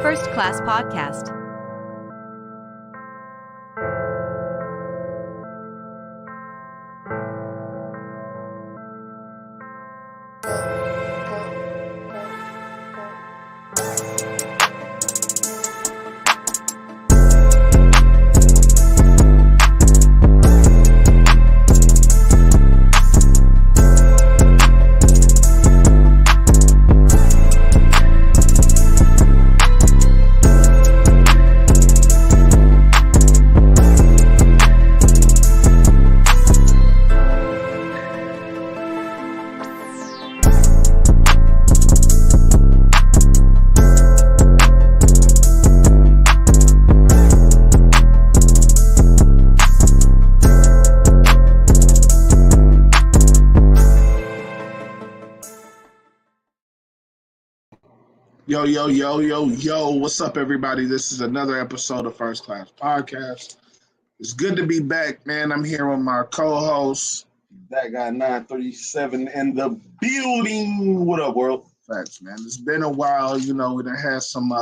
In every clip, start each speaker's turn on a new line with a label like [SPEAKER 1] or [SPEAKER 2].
[SPEAKER 1] First Class Podcast.
[SPEAKER 2] Yo, what's up, everybody? This is another episode of First Class Podcast. It's good to be back, man. I'm here with my co-host.
[SPEAKER 3] That guy 937 in the building. What up, world?
[SPEAKER 2] Thanks, man. It's been a while. You know, we done had some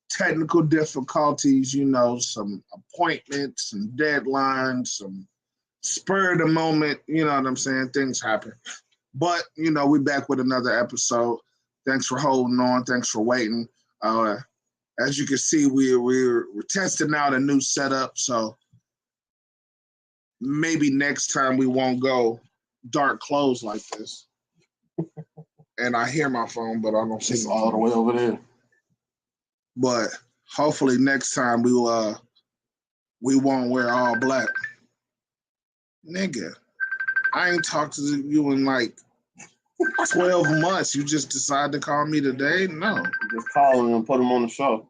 [SPEAKER 2] technical difficulties, some appointments, some deadlines, some spur of the moment, you know what I'm saying? Things happen. But, we're back with another episode. Thanks for holding on. Thanks for waiting. As you can see, we're testing out a new setup, so maybe next time we won't go dark clothes like this. And I hear my phone, but I don't see
[SPEAKER 3] It's
[SPEAKER 2] it
[SPEAKER 3] all the way over there.
[SPEAKER 2] But hopefully next time we won't wear all black. Nigga, I ain't talked to you in like 12 months. You just decide to call me today? No.
[SPEAKER 3] Just call him and put him on the show.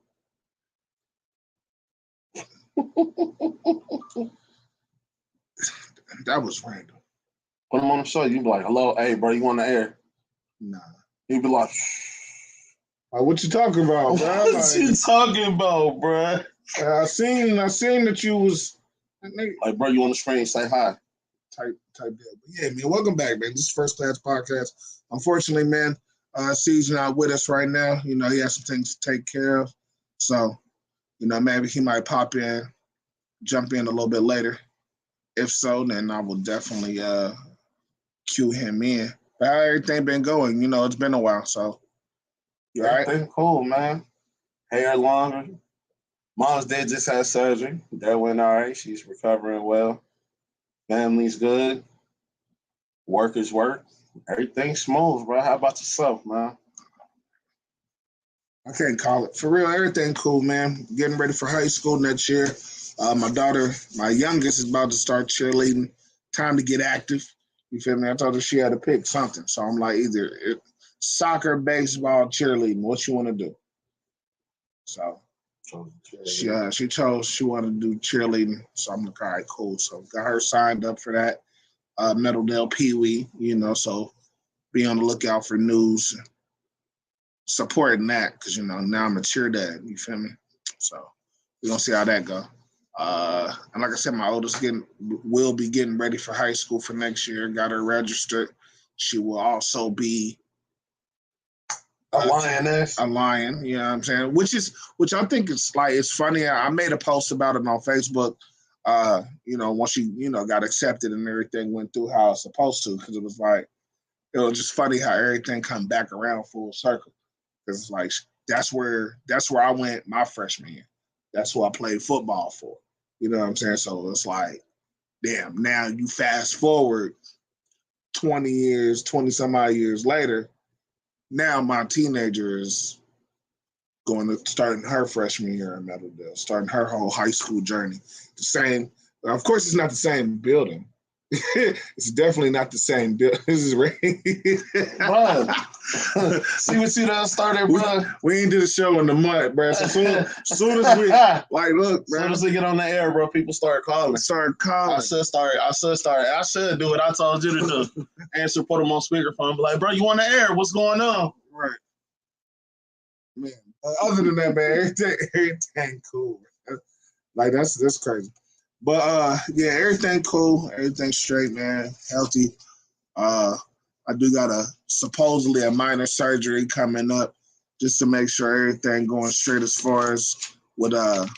[SPEAKER 2] That was random.
[SPEAKER 3] Put him on the show. You be like, hello, hey, bro, you on the air?
[SPEAKER 2] Nah.
[SPEAKER 3] He'd be like,
[SPEAKER 2] What you talking about, bro?
[SPEAKER 3] what you talking about, bro?
[SPEAKER 2] I seen that you was
[SPEAKER 3] like, bro, you on the screen, say hi.
[SPEAKER 2] Type deal. But yeah, man, welcome back, man. This is First Class Podcast. Unfortunately, man, C's not with us right now. He has some things to take care of. So, maybe he might pop in, jump in a little bit later. If so, then I will definitely cue him in. But how everything been going? It's been a while, so you all right?
[SPEAKER 3] Everything cool, man. Hair longer. Mom's did just have surgery. That went all right. She's recovering well. Family's good. Work is work. Everything's smooth, bro. How about yourself, man?
[SPEAKER 2] I can't call it. For real, everything cool, man. Getting ready for high school next year. My daughter, my youngest, is about to start cheerleading. Time to get active. You feel me? I told her she had to pick something. So I'm like, either soccer, baseball, cheerleading. What you want to do? So she chose she wanted to do cheerleading. So I'm like, all right, cool. So got her signed up for that. Meadowdale Pee Wee, so be on the lookout for news supporting that because, now I'm a cheer dad. You feel me? So we're going to see how that go. And like I said, my oldest will be getting ready for high school for next year. Got her registered. She will also be
[SPEAKER 3] a lioness.
[SPEAKER 2] A lion, you know what I'm saying? Which I think is like, it's funny. I made a post about it on Facebook. Once she, got accepted and everything went through how it's supposed to, because it was just funny how everything come back around full circle. Because it's like that's where I went my freshman year. That's who I played football for. You know what I'm saying? So it's like, damn, now you fast forward 20 some odd years later, now my teenager is going to starting her freshman year in Meadowdale, starting her whole high school journey. The same, of course, it's not the same building. It's definitely not the same building. This is right.
[SPEAKER 3] Bro, see what you done started, bro.
[SPEAKER 2] We ain't did a show in the month, bro. So soon as we look, bro.
[SPEAKER 3] Soon as we get on the air, bro, people start calling.
[SPEAKER 2] I
[SPEAKER 3] should do what I told you to do. Answer, put them on speakerphone, be like, bro, you on the air? What's going on?
[SPEAKER 2] Right. Man. Other than that, man, everything cool. Like that's crazy. But yeah, everything cool, everything straight, man, healthy. I do got supposedly a minor surgery coming up just to make sure everything going straight as far as with the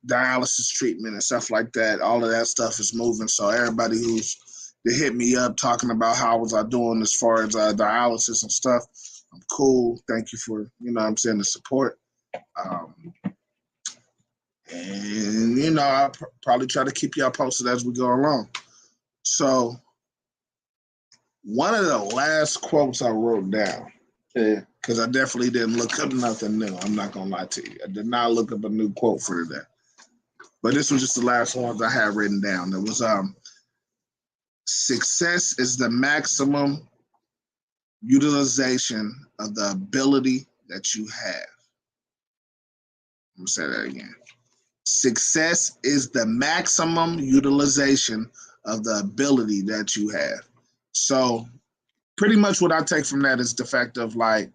[SPEAKER 2] dialysis treatment and stuff like that. All of that stuff is moving. So everybody that hit me up talking about how was I doing as far as dialysis and stuff, I'm cool. Thank you for, the support. And, I'll probably try to keep y'all posted as we go along. So one of the last quotes I wrote down, because I definitely didn't look up nothing new. I'm not going to lie to you. I did not look up a new quote for today. But this was just the last ones I had written down. It was, success is the maximum utilization of the ability that you have. I'm going to say that again. Success is the maximum utilization of the ability that you have. So pretty much what I take from that is the fact of like,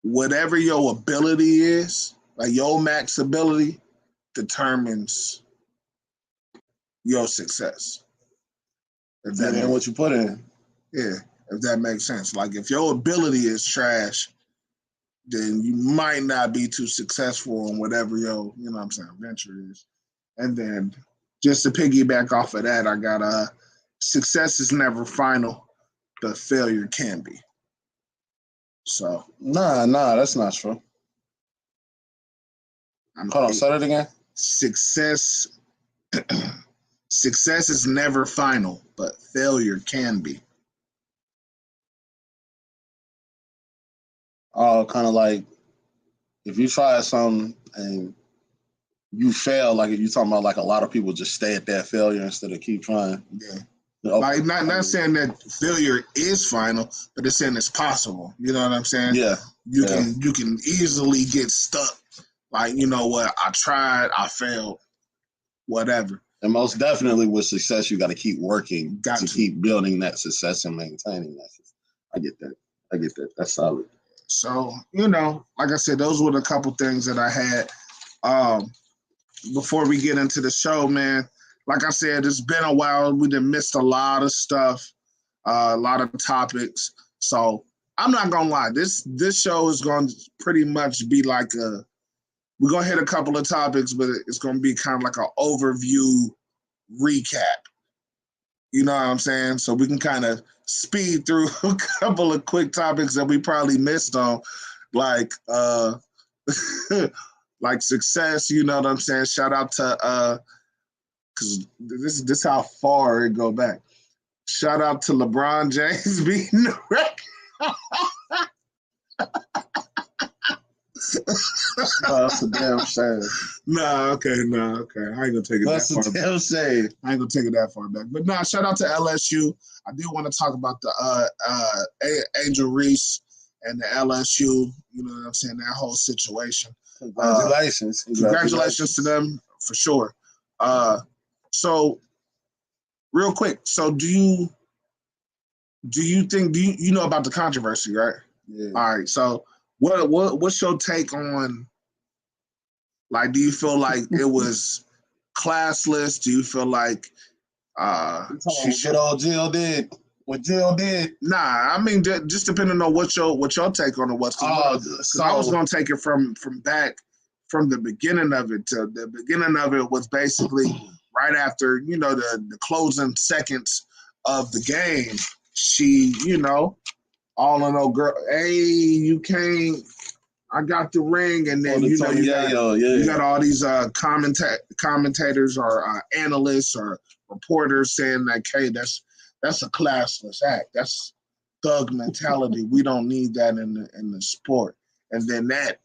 [SPEAKER 2] whatever your ability is, like your max ability determines your success.
[SPEAKER 3] If that ain't what you put in.
[SPEAKER 2] Yeah, if that makes sense. Like if your ability is trash, then you might not be too successful in whatever your, venture is. And then just to piggyback off of that, I got success is never final, but failure can be. So
[SPEAKER 3] Nah, that's not true. Hold on, say that again.
[SPEAKER 2] Success is never final, but failure can be.
[SPEAKER 3] Oh, kind of like if you try something and you fail, like if you're talking about like a lot of people just stay at that failure instead of keep trying.
[SPEAKER 2] Yeah. Like not saying that failure is final, but it's saying it's possible. You know what I'm saying?
[SPEAKER 3] Yeah.
[SPEAKER 2] You can easily get stuck. Like, you know what, I tried, I failed, whatever.
[SPEAKER 3] And most definitely with success, you got to keep working to keep building that success and maintaining that. I get that. That's solid.
[SPEAKER 2] So, like I said, those were the couple things that I had. Before we get into the show, man, like I said, it's been a while. We done missed a lot of stuff, a lot of topics. So I'm not going to lie. This show is going to pretty much be like we're going to hit a couple of topics, but it's going to be kind of like an overview recap. You know what I'm saying? So we can kind of speed through a couple of quick topics that we probably missed on, like like success. You know what I'm saying? Shout out to because this how far it go back. Shout out to LeBron James beating the record.
[SPEAKER 3] That's a damn shame.
[SPEAKER 2] Okay. I ain't gonna take it
[SPEAKER 3] That's
[SPEAKER 2] that far.
[SPEAKER 3] That's a damn shame.
[SPEAKER 2] I ain't gonna take it that far back. But shout out to LSU. I do want to talk about the Angel Reese and the LSU. You know what I'm saying? That whole situation.
[SPEAKER 3] Congratulations.
[SPEAKER 2] Congratulations to them for sure. So real quick, so do you think you know about the controversy, right?
[SPEAKER 3] Yeah.
[SPEAKER 2] All right. So what's your take on, like, do you feel like it was classless? Do you feel like
[SPEAKER 3] what old Jill did? What Jill did?
[SPEAKER 2] Nah, I mean just depending on what your take on it was. Because I was gonna take it from back from the beginning of it. To the beginning of it was basically right after the closing seconds of the game. She all in old girl, hey, you can't. I got the ring, and then you got all these commentators or analysts or reporters saying like, hey, that's a classless act. That's thug mentality. We don't need that in the sport. And then that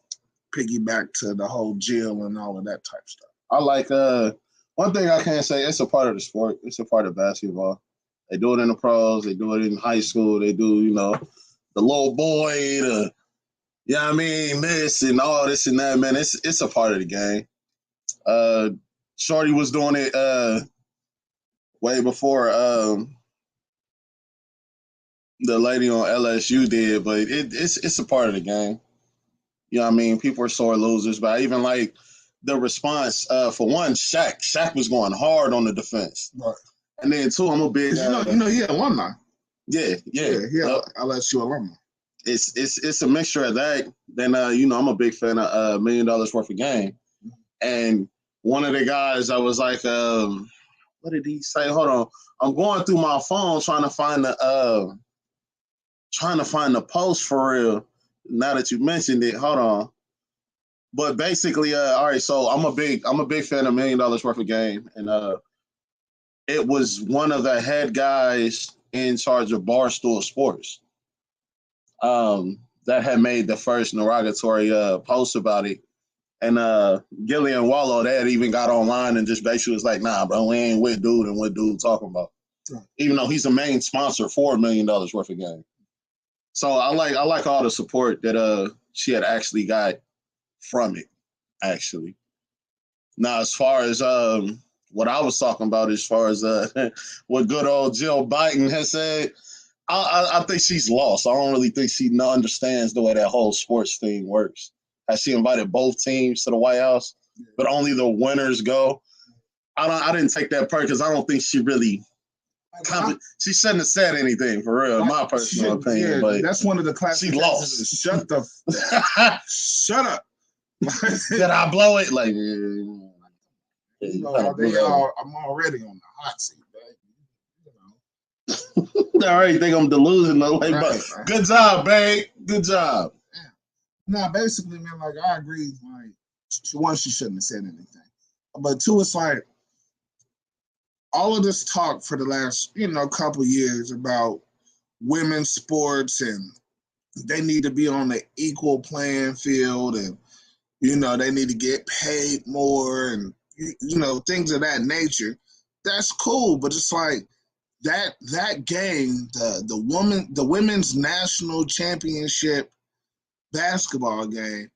[SPEAKER 2] piggyback to the whole Jill and all of that type stuff.
[SPEAKER 3] I like one thing I can say, it's a part of the sport. It's a part of basketball. They do it in the pros. They do it in high school. They do, the little boy, this and all this and that, man. It's a part of the game. Shorty was doing it way before the lady on LSU did, but it's a part of the game. You know what I mean? People are sore losers, but I even like the response. For one, Shaq was going hard on the defense.
[SPEAKER 2] Right.
[SPEAKER 3] And then two, I'm a big
[SPEAKER 2] he alumni.
[SPEAKER 3] Yeah.
[SPEAKER 2] LSU alumni.
[SPEAKER 3] it's a mixture of that. Then I'm a big fan of $1 million worth of game. And one of the guys, I was like, what did he say? Hold on. I'm going through my phone trying to find the post for real. Now that you mentioned it, hold on. But basically, all right. So I'm a big fan of $1 million worth of game, and it was one of the head guys in charge of Barstool Sports that had made the first derogatory post about it. And Gilly and Wallow, they had even got online and just basically was like, nah, bro, we ain't with dude and what dude talking about. Right. Even though he's the main sponsor for $1 million worth of game. So I like all the support that she had actually got from it, actually. Now, as far as what I was talking about, as far as what good old Jill Biden has said, I think she's lost. I don't really think she understands the way that whole sports thing works. Has she invited both teams to the White House, but only the winners go? I didn't take that part because I don't think she really. She shouldn't have said anything for real, in my personal opinion.
[SPEAKER 2] Yeah,
[SPEAKER 3] but
[SPEAKER 2] that's one of the classic.
[SPEAKER 3] She lost.
[SPEAKER 2] Shut up.
[SPEAKER 3] Did I blow it? Like,
[SPEAKER 2] I'm already on the hot seat, babe.
[SPEAKER 3] I already think I'm delusional. Like, right. Good job, babe. Good job.
[SPEAKER 2] No, basically, man, like I agree. Like, one, she shouldn't have said anything, but two, it's like all of this talk for the last, couple years about women's sports and they need to be on the equal playing field and they need to get paid more and things of that nature. That's cool, but it's like that game, the women's national championship basketball game,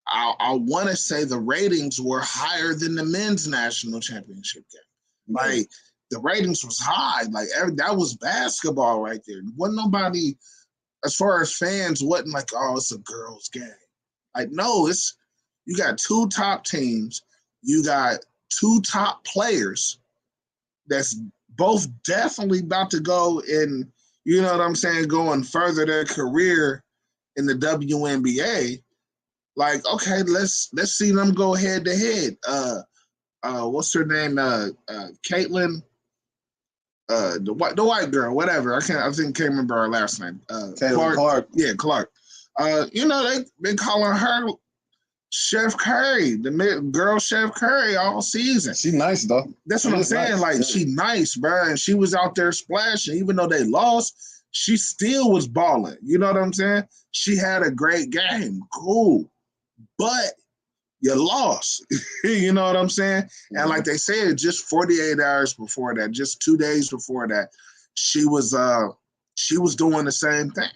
[SPEAKER 2] I want to say the ratings were higher than the men's national championship game. Like the ratings was high. Like that was basketball right there. Wasn't nobody, as far as fans, wasn't like, oh, it's a girls' game. Like no, you got two top teams, you got two top players that's both definitely about to go in. You know what I'm saying? Going further their career in the WNBA, like, okay, let's see them go head to head. What's her name? Caitlin, the white girl, whatever. Can't remember her last name.
[SPEAKER 3] Clark.
[SPEAKER 2] Yeah, Clark. They've been calling her Chef Curry, the girl Chef Curry all season.
[SPEAKER 3] She's nice though.
[SPEAKER 2] That's what I'm saying. Nice. Like she nice, bro, and she was out there splashing. Even though they lost, she still was balling. You know what I'm saying? She had a great game. Cool. But you lost. You know what I'm saying? Mm-hmm. And like they said, just 48 hours before that, just 2 days before that, she was doing the same thing.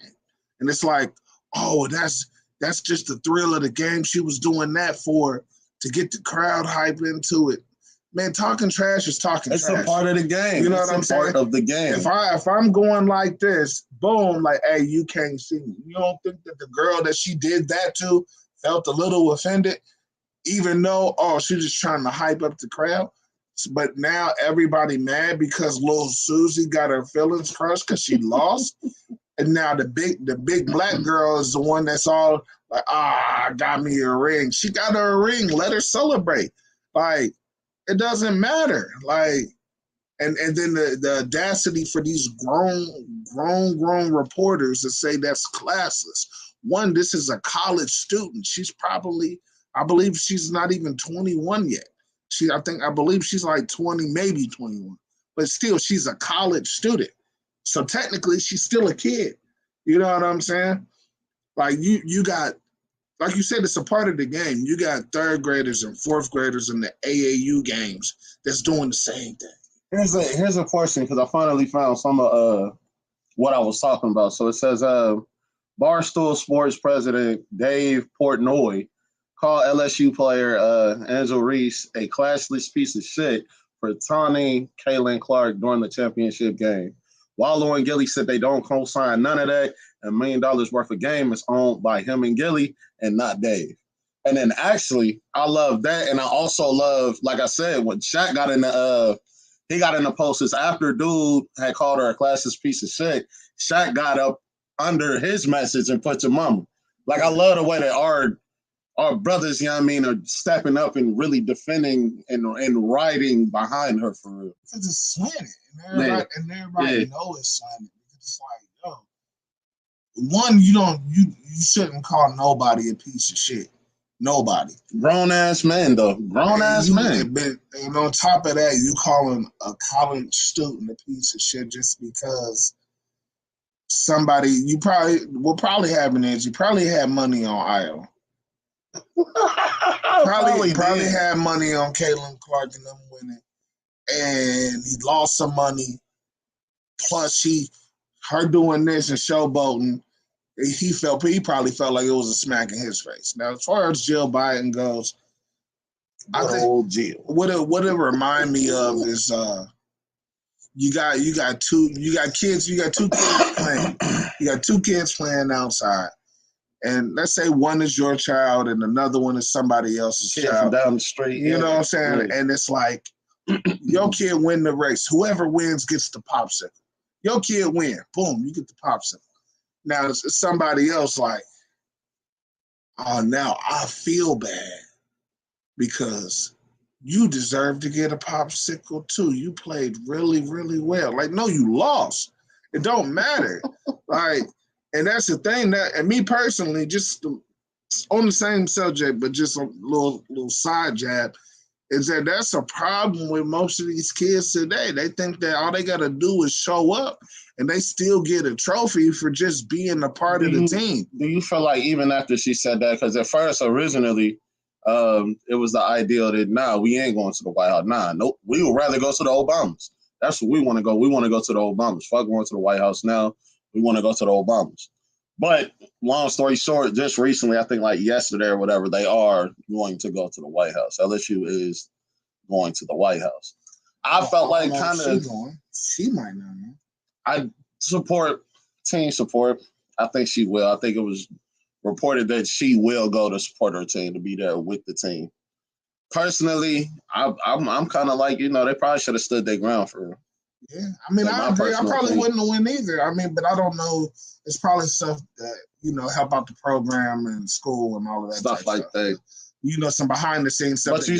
[SPEAKER 2] And it's like, oh, that's just the thrill of the game. She was doing that to get the crowd hype into it. Man, talking trash is talking trash.
[SPEAKER 3] It's a part of the game.
[SPEAKER 2] You know what I'm saying?
[SPEAKER 3] Part of the game.
[SPEAKER 2] If I'm going like this, boom, like, hey, you can't see me. You don't think that the girl that she did that to felt a little offended, even though, she's just trying to hype up the crowd? But now everybody mad because little Susie got her feelings crushed because she lost. And now the big black girl is the one that's all like, got me a ring. She got her a ring. Let her celebrate. Like, it doesn't matter. Like, and then the audacity for these grown reporters to say that's classless. One, this is a college student. She's probably, I believe she's not even 21 yet. I believe she's like 20, maybe 21. But still, she's a college student. So technically, she's still a kid. You know what I'm saying? Like you got, like you said, it's a part of the game. You got third graders and fourth graders in the AAU games that's doing the same thing.
[SPEAKER 3] Here's a question because I finally found some of what I was talking about. So it says Barstool Sports President Dave Portnoy called LSU player Angel Reese a classless piece of shit for taunting Caitlin Clark during the championship game. Wallow and Gilly said they don't co-sign none of that, and $1 million worth of game is owned by him and Gilly and not Dave. And then actually, I love that, and I also love, like I said, when Shaq got in the posters after dude had called her a classless piece of shit. Shaq got up under his message and put your mama. Like, I love the way that our brothers, you know what I mean, are stepping up and really defending and riding behind her for real.
[SPEAKER 2] Because it's slanted. And everybody know it's slanted. It's like, yo, one, you shouldn't call nobody a piece of shit. Nobody.
[SPEAKER 3] Grown ass man though. Grown ass man.
[SPEAKER 2] And on top of that, you calling a college student a piece of shit just because somebody you probably having is you probably had money on Io. probably had money on Caitlin Clark and them winning. And he lost some money. Plus her doing this and showboating. He probably felt like it was a smack in his face. Now, as far as Jill Biden goes, I think
[SPEAKER 3] Jill.
[SPEAKER 2] What it remind me of is you got two kids playing. You got two kids playing outside. And let's say one is your child and another one is somebody else's child.
[SPEAKER 3] Down the street.
[SPEAKER 2] You know what I'm saying? Yeah. And it's like your kid win the race. Whoever wins gets the popsicle. Your kid win. Boom, you get the popsicle. Now it's somebody else like, oh, now I feel bad because you deserve to get a popsicle too. You played really, really well. Like, no, you lost. It don't matter. Like, and that's the thing and me personally, just on the same subject, but just a little side jab, is that's a problem with most of these kids today. They think that all they got to do is show up and they still get a trophy for just being a part of the team.
[SPEAKER 3] Do you feel like even after she said that, because at first, originally, it was the idea that, we ain't going to the White House. Nope, we would rather go to the Obamas. That's what we want to go. We want to go to the Obamas. Fuck going to the White House now. We want to go to the Obamas. But long story short, just recently, I think like yesterday or whatever, they are going to go to the White House. LSU is going to the White House. I felt like kind of...
[SPEAKER 2] She might not know.
[SPEAKER 3] I support team support. I think she will. I think it was reported that she will go to support her team, to be there with the team. Personally, I'm kind of like, they probably should have stood their ground for her.
[SPEAKER 2] Yeah, I mean, I agree. I probably wouldn't win either. I mean, but I don't know. It's probably stuff that, help out the program and school and all of that
[SPEAKER 3] stuff like that.
[SPEAKER 2] Some behind the scenes stuff.
[SPEAKER 3] But you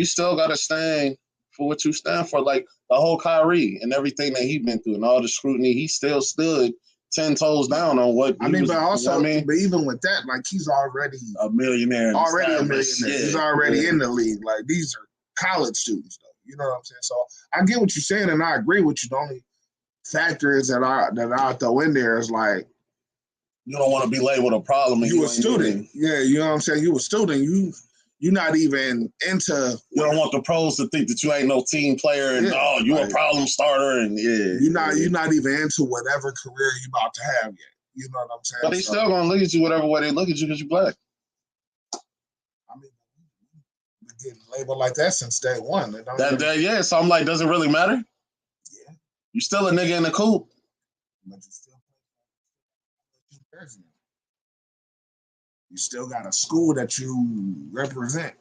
[SPEAKER 3] still gotta stand for what you stand for. Like the whole Kyrie and everything that he's been through and all the scrutiny, he still stood 10 toes down on what.
[SPEAKER 2] But even with that, like he's already
[SPEAKER 3] a millionaire.
[SPEAKER 2] Yeah. He's already in the league. Like these are college students, though. You know what I'm saying? So I get what you're saying, and I agree with you. The only factor is that I throw in there is like,
[SPEAKER 3] you don't want to be labeled a problem.
[SPEAKER 2] You a student. Yeah, you know what I'm saying? You a student. You're not even into...
[SPEAKER 3] You don't want the pros to think that you ain't no team player and, you a problem starter. And
[SPEAKER 2] You're not even into whatever career you about to have yet. You know what I'm saying?
[SPEAKER 3] But they still going to look at you whatever way they look at you because you're black.
[SPEAKER 2] I mean, we're getting labeled like that since day one.
[SPEAKER 3] So I'm like, does it really matter?
[SPEAKER 2] Yeah.
[SPEAKER 3] You still a nigga in the coop.
[SPEAKER 2] But you still president. You still got a school that you represent,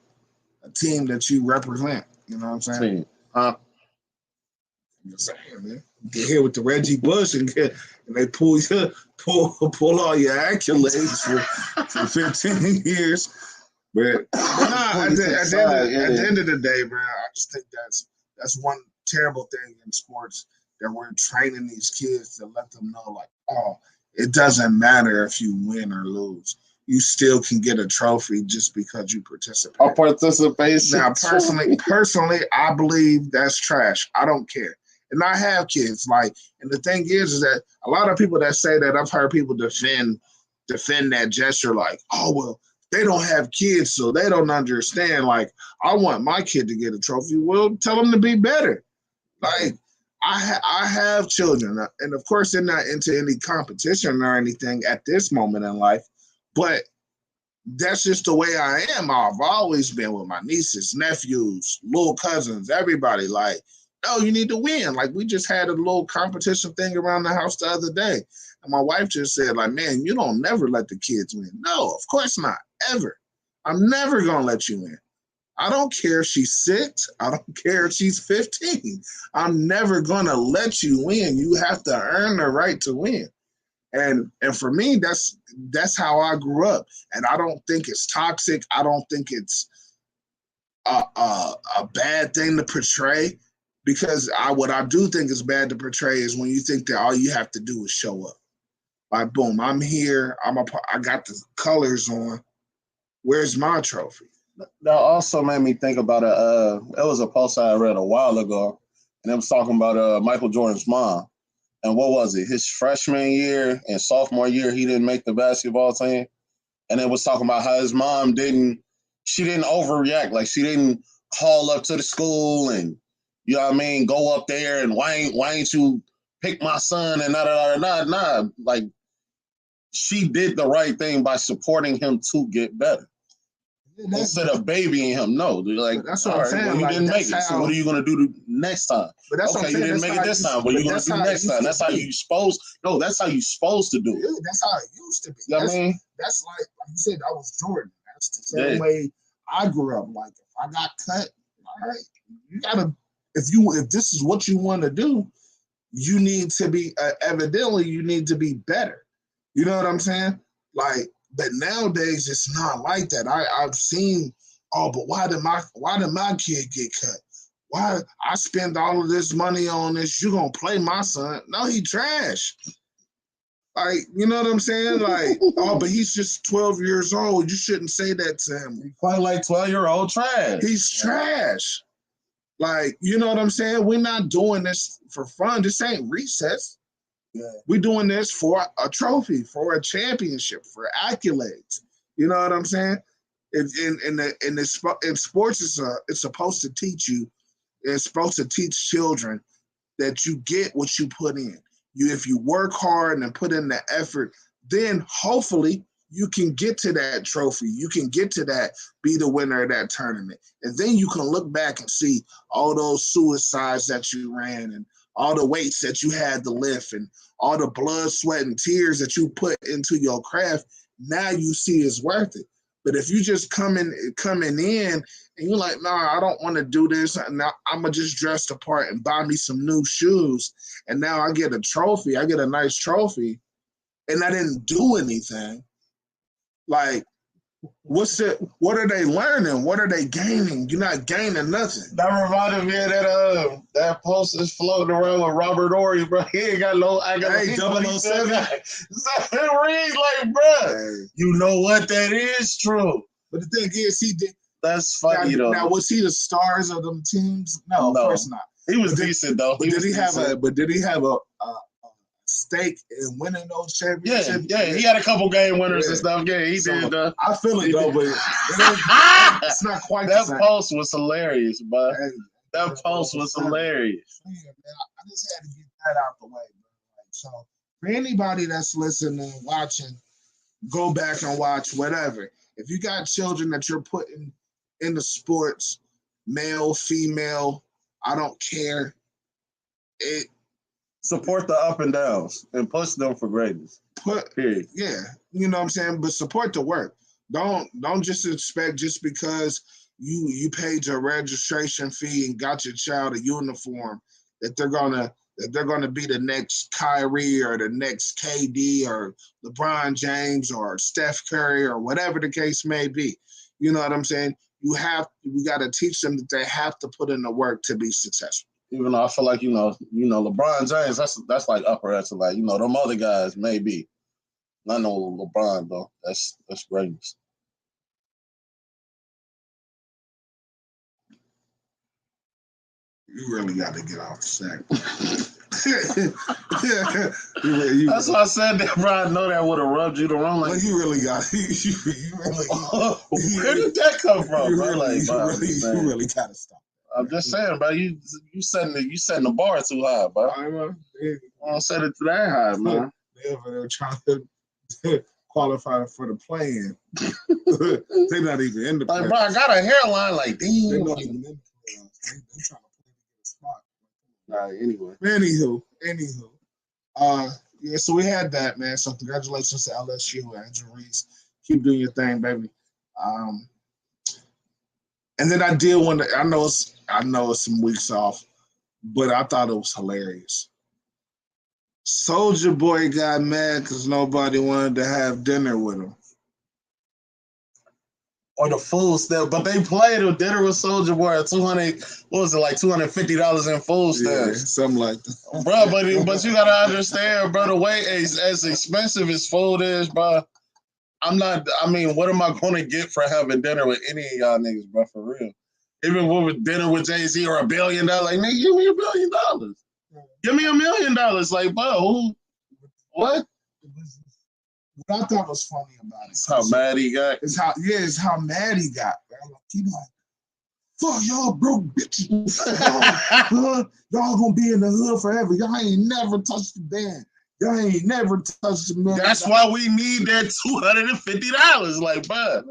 [SPEAKER 2] a team that you represent. You know what I'm saying?
[SPEAKER 3] I'm
[SPEAKER 2] just saying, man. You get here with the Reggie Bush and they pull all your accolades for 15 years. But at the end of the day, bro, I just think that's one terrible thing in sports, that we're training these kids to let them know, like, oh, it doesn't matter if you win or lose. You still can get a trophy just because you participate.
[SPEAKER 3] A participation.
[SPEAKER 2] Now, personally, I believe that's trash. I don't care. And I have kids. And the thing is that a lot of people that say that, I've heard people defend that gesture, like, oh, well, they don't have kids, so they don't understand. Like, I want my kid to get a trophy. Well, tell them to be better. Like, I have children, and of course they're not into any competition or anything at this moment in life, but that's just the way I am. I've always been with my nieces, nephews, little cousins, everybody. Like, no, you need to win. Like, we just had a little competition thing around the house the other day, and my wife just said, like, man, you don't never let the kids win. No, of course not, ever. I'm never gonna let you win. I don't care if she's 6. I don't care if she's 15. I'm never going to let you win. You have to earn the right to win. And for me, that's how I grew up. And I don't think it's toxic. I don't think it's a bad thing to portray, because what I do think is bad to portray is when you think that all you have to do is show up. Like, boom, I'm here. I got the colors on. Where's my trophy?
[SPEAKER 3] That also made me think about it was a post I read a while ago, and it was talking about Michael Jordan's mom. And what was it? His freshman year and sophomore year, he didn't make the basketball team. And it was talking about how his mom didn't overreact. Like, she didn't call up to the school and, you know what I mean, go up there and why ain't you pick my son and nah. Like, she did the right thing by supporting him to get better. Instead of babying him. No, like,
[SPEAKER 2] that's what I'm saying.
[SPEAKER 3] Well, you
[SPEAKER 2] like,
[SPEAKER 3] didn't make it. So what are you going to do next time?
[SPEAKER 2] But that's
[SPEAKER 3] okay,
[SPEAKER 2] what I'm
[SPEAKER 3] you
[SPEAKER 2] saying.
[SPEAKER 3] didn't make it this time. What are you going to do next time? That's how you supposed. No, that's how you supposed to do it.
[SPEAKER 2] That's how it used to be.
[SPEAKER 3] You know what I mean?
[SPEAKER 2] That's like you said. I was Jordan. That's the same way I grew up. Like, if I got cut, all right, you gotta. If this is what you want to do, you need to be evidently you need to be better. You know what I'm saying? Like, but nowadays it's not like that. I've seen, oh, but why did my kid get cut? Why I spend all of this money on this? You gonna play my son? No, he trash. Like, you know what I'm saying? Like, oh, but he's just 12 years old. You shouldn't say that to him.
[SPEAKER 3] He play like 12-year-old trash.
[SPEAKER 2] He's trash. Like, you know what I'm saying? We're not doing this for fun. This ain't recess. Yeah. We're doing this for a trophy, for a championship, for accolades. You know what I'm saying? In sports, it's supposed to teach you. It's supposed to teach children that you get what you put in. If you work hard and put in the effort, then hopefully you can get to that trophy. You can get to that, be the winner of that tournament. And then you can look back and see all those suicides that you ran and all the weights that you had to lift and all the blood, sweat, and tears that you put into your craft. Now you see it's worth it. But if you just coming in and you're like, nah, I don't want to do this. Now I'm going to just dress the part and buy me some new shoes. And now I get a trophy. I get a nice trophy. And I didn't do anything. Like, what are they learning? What are they gaining? You're not gaining nothing.
[SPEAKER 3] That reminded me of that post that's floating around with Robert Ory, bro. He ain't got no. I got
[SPEAKER 2] hey, 007.
[SPEAKER 3] It reads like, bro. Hey. You know what? That is true.
[SPEAKER 2] But the thing is, he did.
[SPEAKER 3] That's funny though.
[SPEAKER 2] Now, was he the stars of them teams? No, of course not.
[SPEAKER 3] He was decent though.
[SPEAKER 2] But did he have a stake in winning those championships?
[SPEAKER 3] Yeah, he had a couple game winners and stuff. Yeah, he did.
[SPEAKER 2] I feel it though, but it's not quite
[SPEAKER 3] that post was hilarious, bro. Hey, that post was hilarious.
[SPEAKER 2] Yeah, man, I just had to get that out the way, bro. Like, so for anybody that's listening, watching, go back and watch whatever. If you got children that you're putting into sports, male, female, I don't care.
[SPEAKER 3] Support the up and downs and push them for greatness. Period.
[SPEAKER 2] Yeah, you know what I'm saying? But support the work. Don't just expect just because you paid your registration fee and got your child a uniform that they're gonna be the next Kyrie or the next KD or LeBron James or Steph Curry or whatever the case may be. You know what I'm saying? We got to teach them that they have to put in the work to be successful.
[SPEAKER 3] Even though I feel like, LeBron James, that's like upper echelon. Like, them other guys maybe. Not no LeBron though. That's greatness.
[SPEAKER 2] You really got to get off the sack.
[SPEAKER 3] That's why I said that, bro. I know that would have rubbed you the wrong way.
[SPEAKER 2] Like, you really got it.
[SPEAKER 3] Where did that come from, bro?
[SPEAKER 2] You really got to stop.
[SPEAKER 3] I'm just saying, bro. You setting the bar too high, bro. I don't set it to that high, man.
[SPEAKER 2] They're trying to qualify for the play-in. They're not even in the play.
[SPEAKER 3] Like, bro, I got a hairline like damn.
[SPEAKER 2] They're not even in the playoffs. They're trying to play a spot.
[SPEAKER 3] Anyway.
[SPEAKER 2] Anywho. Yeah, so we had that, man. So congratulations to LSU, Andrew Reese. Keep doing your thing, baby. And then I did want to. I know it's some weeks off, but I thought it was hilarious. Soldier Boy got mad because nobody wanted to have dinner with him.
[SPEAKER 3] Or the food stamp, but they played a dinner with Soldier Boy at $200. What was it, like $250 in food
[SPEAKER 2] Yeah,
[SPEAKER 3] stamps,
[SPEAKER 2] something like that.
[SPEAKER 3] bro? But you gotta understand, bro. The way as expensive as food is, bro. I'm not. I mean, what am I gonna get for having dinner with any of y'all niggas, bro? For real. Even with dinner with Jay-Z or $1 billion, like nigga, give me $1 billion. Give me $1 million. Like, bro, who? What?
[SPEAKER 2] What I thought was funny about it.
[SPEAKER 3] That's how mad he got.
[SPEAKER 2] It's how mad he got. Man. Like, he like, fuck y'all broke bitches. Y'all gonna be in the hood forever. Y'all ain't never touched the band. Y'all ain't never touched the million.
[SPEAKER 3] That's why we need that $250. Like, bro.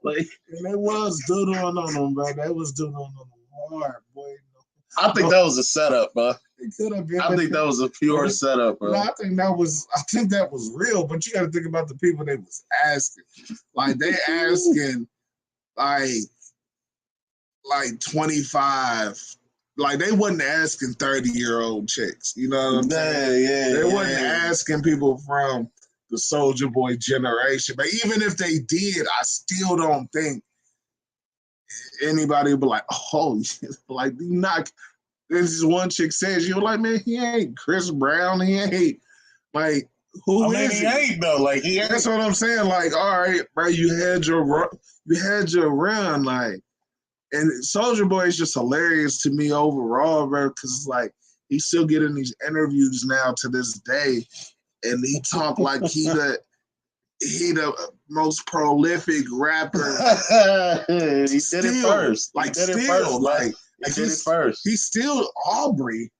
[SPEAKER 3] Like,
[SPEAKER 2] and they was doodling on them, bro. They was doodling on them hard, boy.
[SPEAKER 3] I think that was a setup, bro.
[SPEAKER 2] It could have been.
[SPEAKER 3] I think that was a pure setup, bro.
[SPEAKER 2] No, I think that was real. But you got to think about the people they was asking. Like they asking, like 25. Like they wasn't asking 30-year-old chicks. You know what I'm saying?
[SPEAKER 3] Yeah.
[SPEAKER 2] They wasn't asking people from the Soldier Boy generation. But even if they did, I still don't think anybody would be like, oh, like do not. This is one chick says, you're like, man, he ain't Chris Brown. He ain't like who is
[SPEAKER 3] he? Ain't though. Like he ain't.
[SPEAKER 2] That's what I'm saying. Like, all right, bro, you had your run, like, and Soldier Boy is just hilarious to me overall, bro, because it's like he's still getting these interviews now to this day, and he talk like he the most prolific rapper.
[SPEAKER 3] He did it first.
[SPEAKER 2] Like he did it first. He's still Aubrey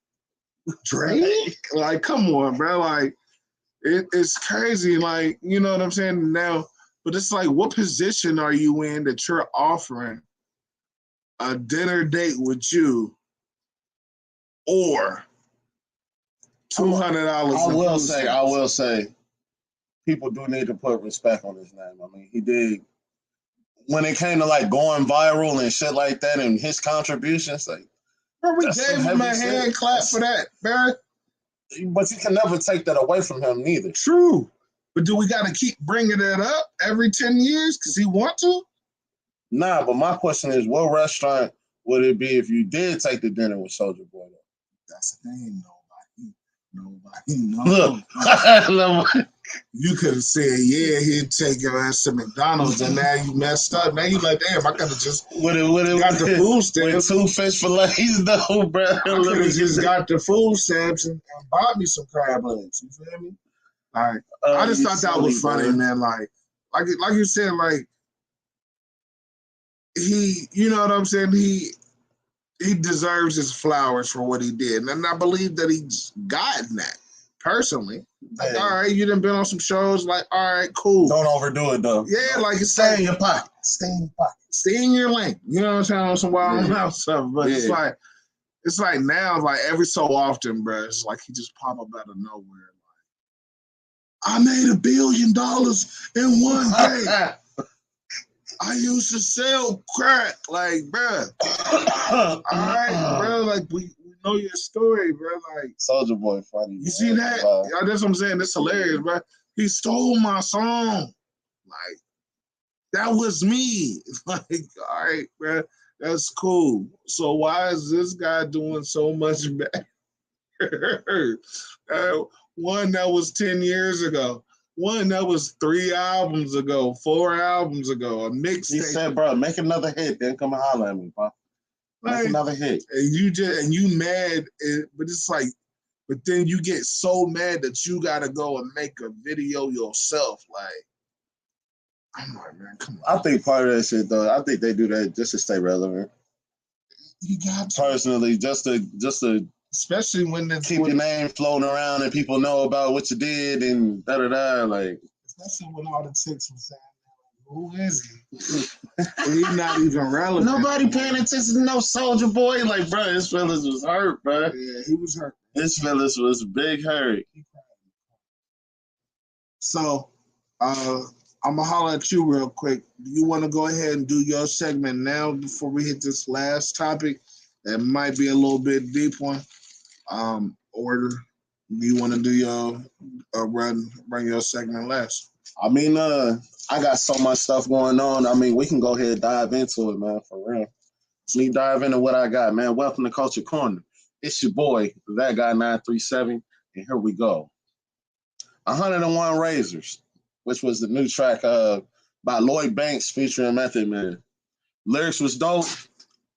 [SPEAKER 2] Drake. Like, come on, bro. Like, it's crazy. Like, you know what I'm saying now. But it's like, what position are you in that you're offering a dinner date with you, or $200?
[SPEAKER 3] I will say, people do need to put respect on his name. I mean, he did. When it came to like going viral and shit like that, and his contributions, like,
[SPEAKER 2] bro, we gave him a hand clap for that, man.
[SPEAKER 3] But you can never take that away from him, neither.
[SPEAKER 2] True, but do we got to keep bringing that up every 10 years because he want to?
[SPEAKER 3] Nah, but my question is, what restaurant would it be if you did take the dinner with Soulja Boy?
[SPEAKER 2] That's the thing, nobody knows.
[SPEAKER 3] Look,
[SPEAKER 2] you could have said, yeah, he'd take your ass to McDonald's, and now you messed up. Now you like, damn, I could have just got the food stamps.
[SPEAKER 3] With 2 fish fillets, though, bro.
[SPEAKER 2] I could have just got the food stamps and bought me some crab legs. You feel me? Like, I just thought that was funny, man. Like you said, like, he, you know what I'm saying? He deserves his flowers for what he did. And I believe that he's gotten that personally. Like, all right, you done been on some shows. Like, all right, cool.
[SPEAKER 3] Don't overdo it, though.
[SPEAKER 2] Yeah, like,
[SPEAKER 3] stay in your pocket.
[SPEAKER 2] Stay in your pocket. Stay in your lane. You know what I'm saying? On some wild mouth stuff. But it's like now, like every so often, bro, it's like he just pop up out of nowhere. Like, I made $1 billion in one day. I used to sell crack, like, bro. All right, bro. Like, we know your story, bro. Like,
[SPEAKER 3] Soulja Boy, funny.
[SPEAKER 2] You see that? That's what I'm saying. That's hilarious, bro. He stole my song. Like, that was me. Like, all right, bro. That's cool. So why is this guy doing so much better? One that was 10 years ago. One that was 3 albums ago, 4 albums ago, a mixtape. He
[SPEAKER 3] said, bro, make another hit, then come and holler at me, bro. Make another hit.
[SPEAKER 2] And you mad, but it's like, but then you get so mad that you gotta go and make a video yourself. Like, I'm like, man, come on.
[SPEAKER 3] I think part of that shit, though, I think they do that just to stay relevant.
[SPEAKER 2] You got to.
[SPEAKER 3] Personally, just to
[SPEAKER 2] especially when
[SPEAKER 3] keep your name floating around and people know about what you did and da-da-da, like.
[SPEAKER 2] Especially when all the chicks were saying, who is he? He's not even relevant.
[SPEAKER 3] Nobody paying attention to no Soulja Boy. Like, bro, his feelings was hurt, bro.
[SPEAKER 2] Yeah, he was hurt.
[SPEAKER 3] His feelings was big hurt.
[SPEAKER 2] So, I'm going to holler at you real quick. Do you want to go ahead and do your segment now before we hit this last topic? That might be a little bit deep one. Or Do you want to do your run your segment last?
[SPEAKER 3] I mean, I got so much stuff going on. I mean, we can go ahead and dive into it, man, for real. Let me dive into what I got, man. Welcome to Culture Corner. It's your boy, That Guy 937, and here we go. 101 Razors, which was the new track by Lloyd Banks featuring Method Man. Lyrics was dope.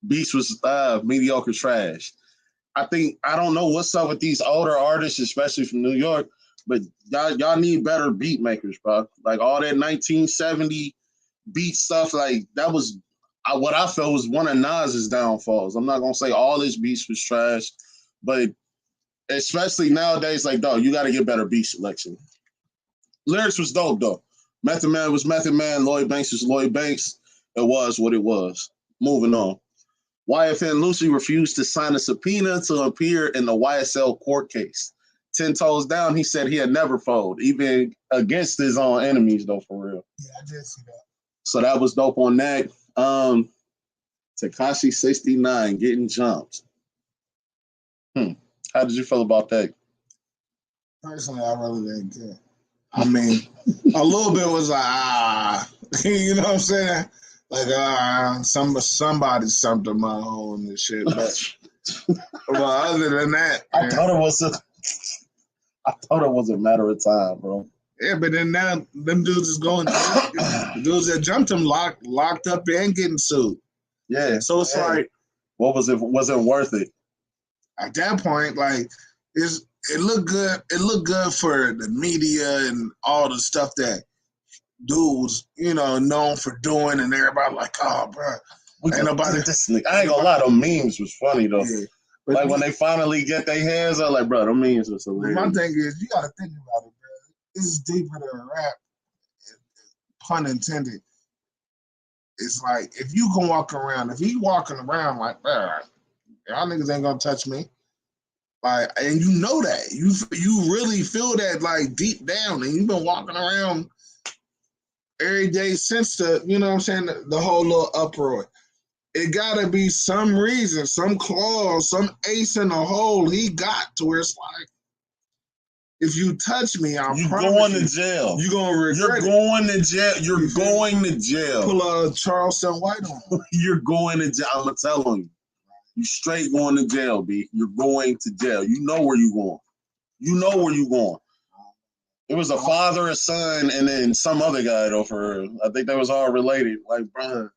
[SPEAKER 3] Beats was mediocre trash. I don't know what's up with these older artists, especially from New York, but y'all need better beat makers, bro. Like all that 1970 beat stuff, like that was what I felt was one of Nas's downfalls. I'm not gonna say all his beats was trash, but especially nowadays, like dog, you got to get better beat selection. Lyrics was dope though. Method Man was Method Man. Lloyd Banks was Lloyd Banks. It was what it was. Moving on. YFN Lucy refused to sign a subpoena to appear in the YSL court case. 10 toes down, he said he'd never fold, even against his own enemies, though, for real.
[SPEAKER 2] Yeah, I did see that.
[SPEAKER 3] So that was dope on that. Tekashi 69 getting jumped. How did you feel about that?
[SPEAKER 2] Personally, I really didn't care. I mean, a little bit was like, you know what I'm saying? Like, somebody something my own and shit. But other than that,
[SPEAKER 3] I thought it was a matter of time, bro.
[SPEAKER 2] Yeah, but then now them dudes is going. The dudes that jumped him locked up and getting sued.
[SPEAKER 3] Yeah.
[SPEAKER 2] So it's like,
[SPEAKER 3] what was it? Wasn't worth it?
[SPEAKER 2] At that point, like, it looked good. It looked good for the media and all the stuff that dudes, known for doing, and everybody like, oh, bro.
[SPEAKER 3] Ain't nobody. I ain't gonna lie, them memes was funny though. Yeah. But like when they finally get their hands up, like, bro, them memes was hilarious.
[SPEAKER 2] My thing is, you gotta think about it, bro. This is deeper than rap. Pun intended. It's like if you can walk around, if he walking around like, bro, y'all niggas ain't gonna touch me. Like, and you know that. You really feel that like deep down, and you've been walking around every day since the, you know what I'm saying, the whole little uproar. It gotta be some reason, some clause, some ace in the hole he got to where it's like, if you touch me,
[SPEAKER 3] you're going to jail.
[SPEAKER 2] You're gonna regret
[SPEAKER 3] it. You're going to jail. You're going to jail.
[SPEAKER 2] Pull a Charleston White on.
[SPEAKER 3] You're going to jail. I'm telling you. You straight going to jail, B. You're going to jail. You know where you're going. You know where you're going. It was a father, a son, and then some other guy, though, for real. I think they was all related. Like, bro.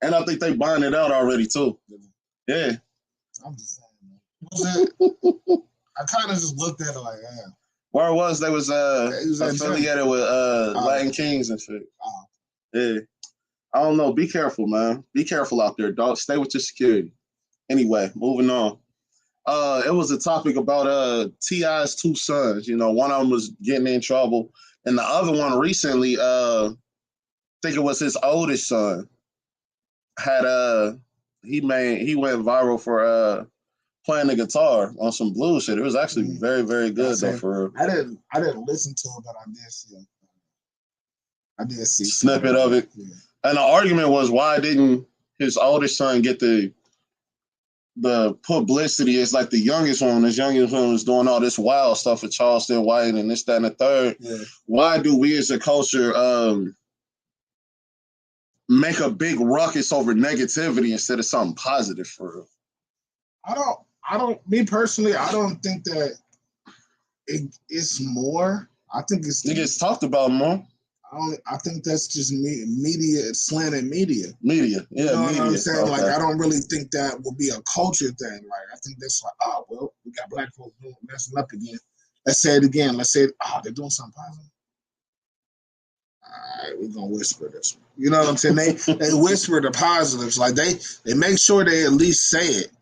[SPEAKER 3] And I think they bonded out already, too. Yeah.
[SPEAKER 2] I'm just saying, man. I kind of just looked at it like, yeah.
[SPEAKER 3] Where it was, they was affiliated with Latin Kings and shit. Yeah. I don't know. Be careful, man. Be careful out there, dog. Stay with your security. Anyway, moving on. It was a topic about T.I.'s two sons. You know, one of them was getting in trouble, and the other one recently, I think it was his oldest son, had he went viral for playing the guitar on some blues shit. It was actually very, very good though. For
[SPEAKER 2] I didn't listen to it, but I did see it. I did see
[SPEAKER 3] snippet of it. Yeah. And the argument was, why didn't his oldest son get the publicity? It's like the youngest one. His youngest one was doing all this wild stuff with Charleston White and this, that, and the third. Yeah. Why do we as a culture make a big ruckus over negativity instead of something positive for real? Me personally, I don't think that it's more. I think it gets talked about more.
[SPEAKER 2] I think that's just media. It's slanted media.
[SPEAKER 3] Media, yeah,
[SPEAKER 2] you know
[SPEAKER 3] media.
[SPEAKER 2] What I'm saying? Okay. Like, I don't really think that will be a culture thing. Like, I think that's like, oh, well, we got black folks messing up again. Let's say it again. Let's say, they're doing something positive. All right, we're gonna whisper this. You know what I'm saying? They whisper the positives. Like they make sure they at least say it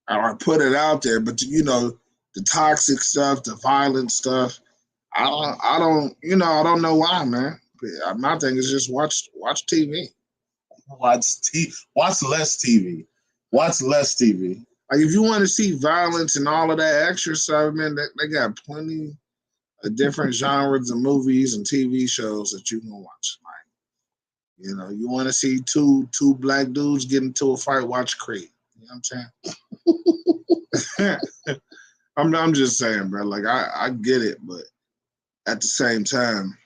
[SPEAKER 2] or put it out there. But the toxic stuff, the violent stuff, I don't know why, man. My thing is just watch TV.
[SPEAKER 3] Watch less TV. Watch less TV.
[SPEAKER 2] Like, if you want to see violence and all of that extra stuff, man, they got plenty of different genres of movies and TV shows that you can watch. Like, you want to see two black dudes get into a fight, watch Creed. You know what I'm saying? I'm just saying, bro. Like I get it, but at the same time,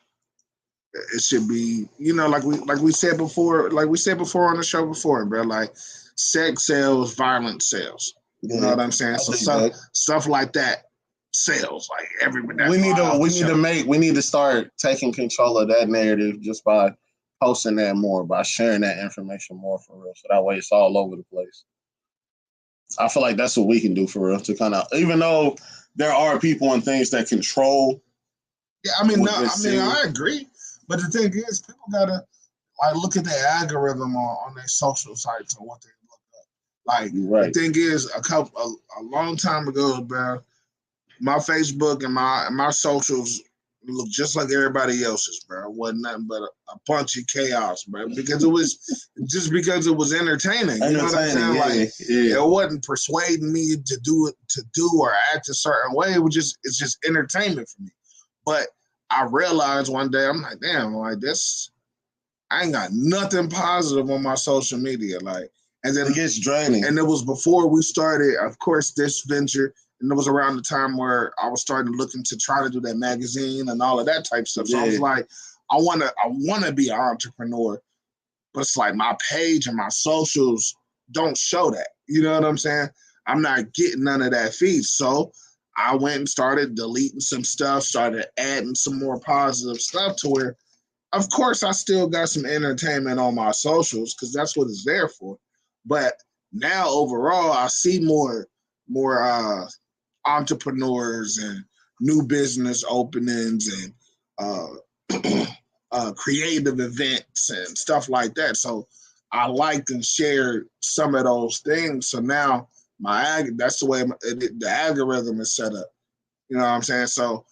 [SPEAKER 2] it should be, like we said before, on the show before, bro. Like sex sells, violence sells. You know what I'm saying? So stuff like that sells. Like everybody.
[SPEAKER 3] We need to start taking control of that narrative just by posting that more, by sharing that information more for real. So that way it's all over the place. I feel like that's what we can do for real to kind of, even though there are people and things that control.
[SPEAKER 2] Yeah, I agree. But the thing is, people gotta like look at their algorithm on their social sites and what they look at. Like The thing is, a long time ago, bro, my Facebook and my socials look just like everybody else's, bro. It wasn't nothing but a bunch of chaos, bro. Because it was entertaining. You know what I'm saying? It wasn't persuading me to do or act a certain way. It's just entertainment for me. But I realized one day, I'm like, damn, like this, I ain't got nothing positive on my social media. Like, and then
[SPEAKER 3] it gets draining.
[SPEAKER 2] And it was before we started, of course, this venture. And it was around the time where I was starting looking to try to do that magazine and all of that type of stuff. So I was like, I wanna be an entrepreneur, but it's like my page and my socials don't show that. You know what I'm saying? I'm not getting none of that feed. So I went and started deleting some stuff, started adding some more positive stuff to where, of course, I still got some entertainment on my socials because that's what it's there for. But now overall, I see more entrepreneurs and new business openings and creative events and stuff like that. So I liked and shared some of those things. So now that's the way the algorithm is set up. You know what I'm saying? So,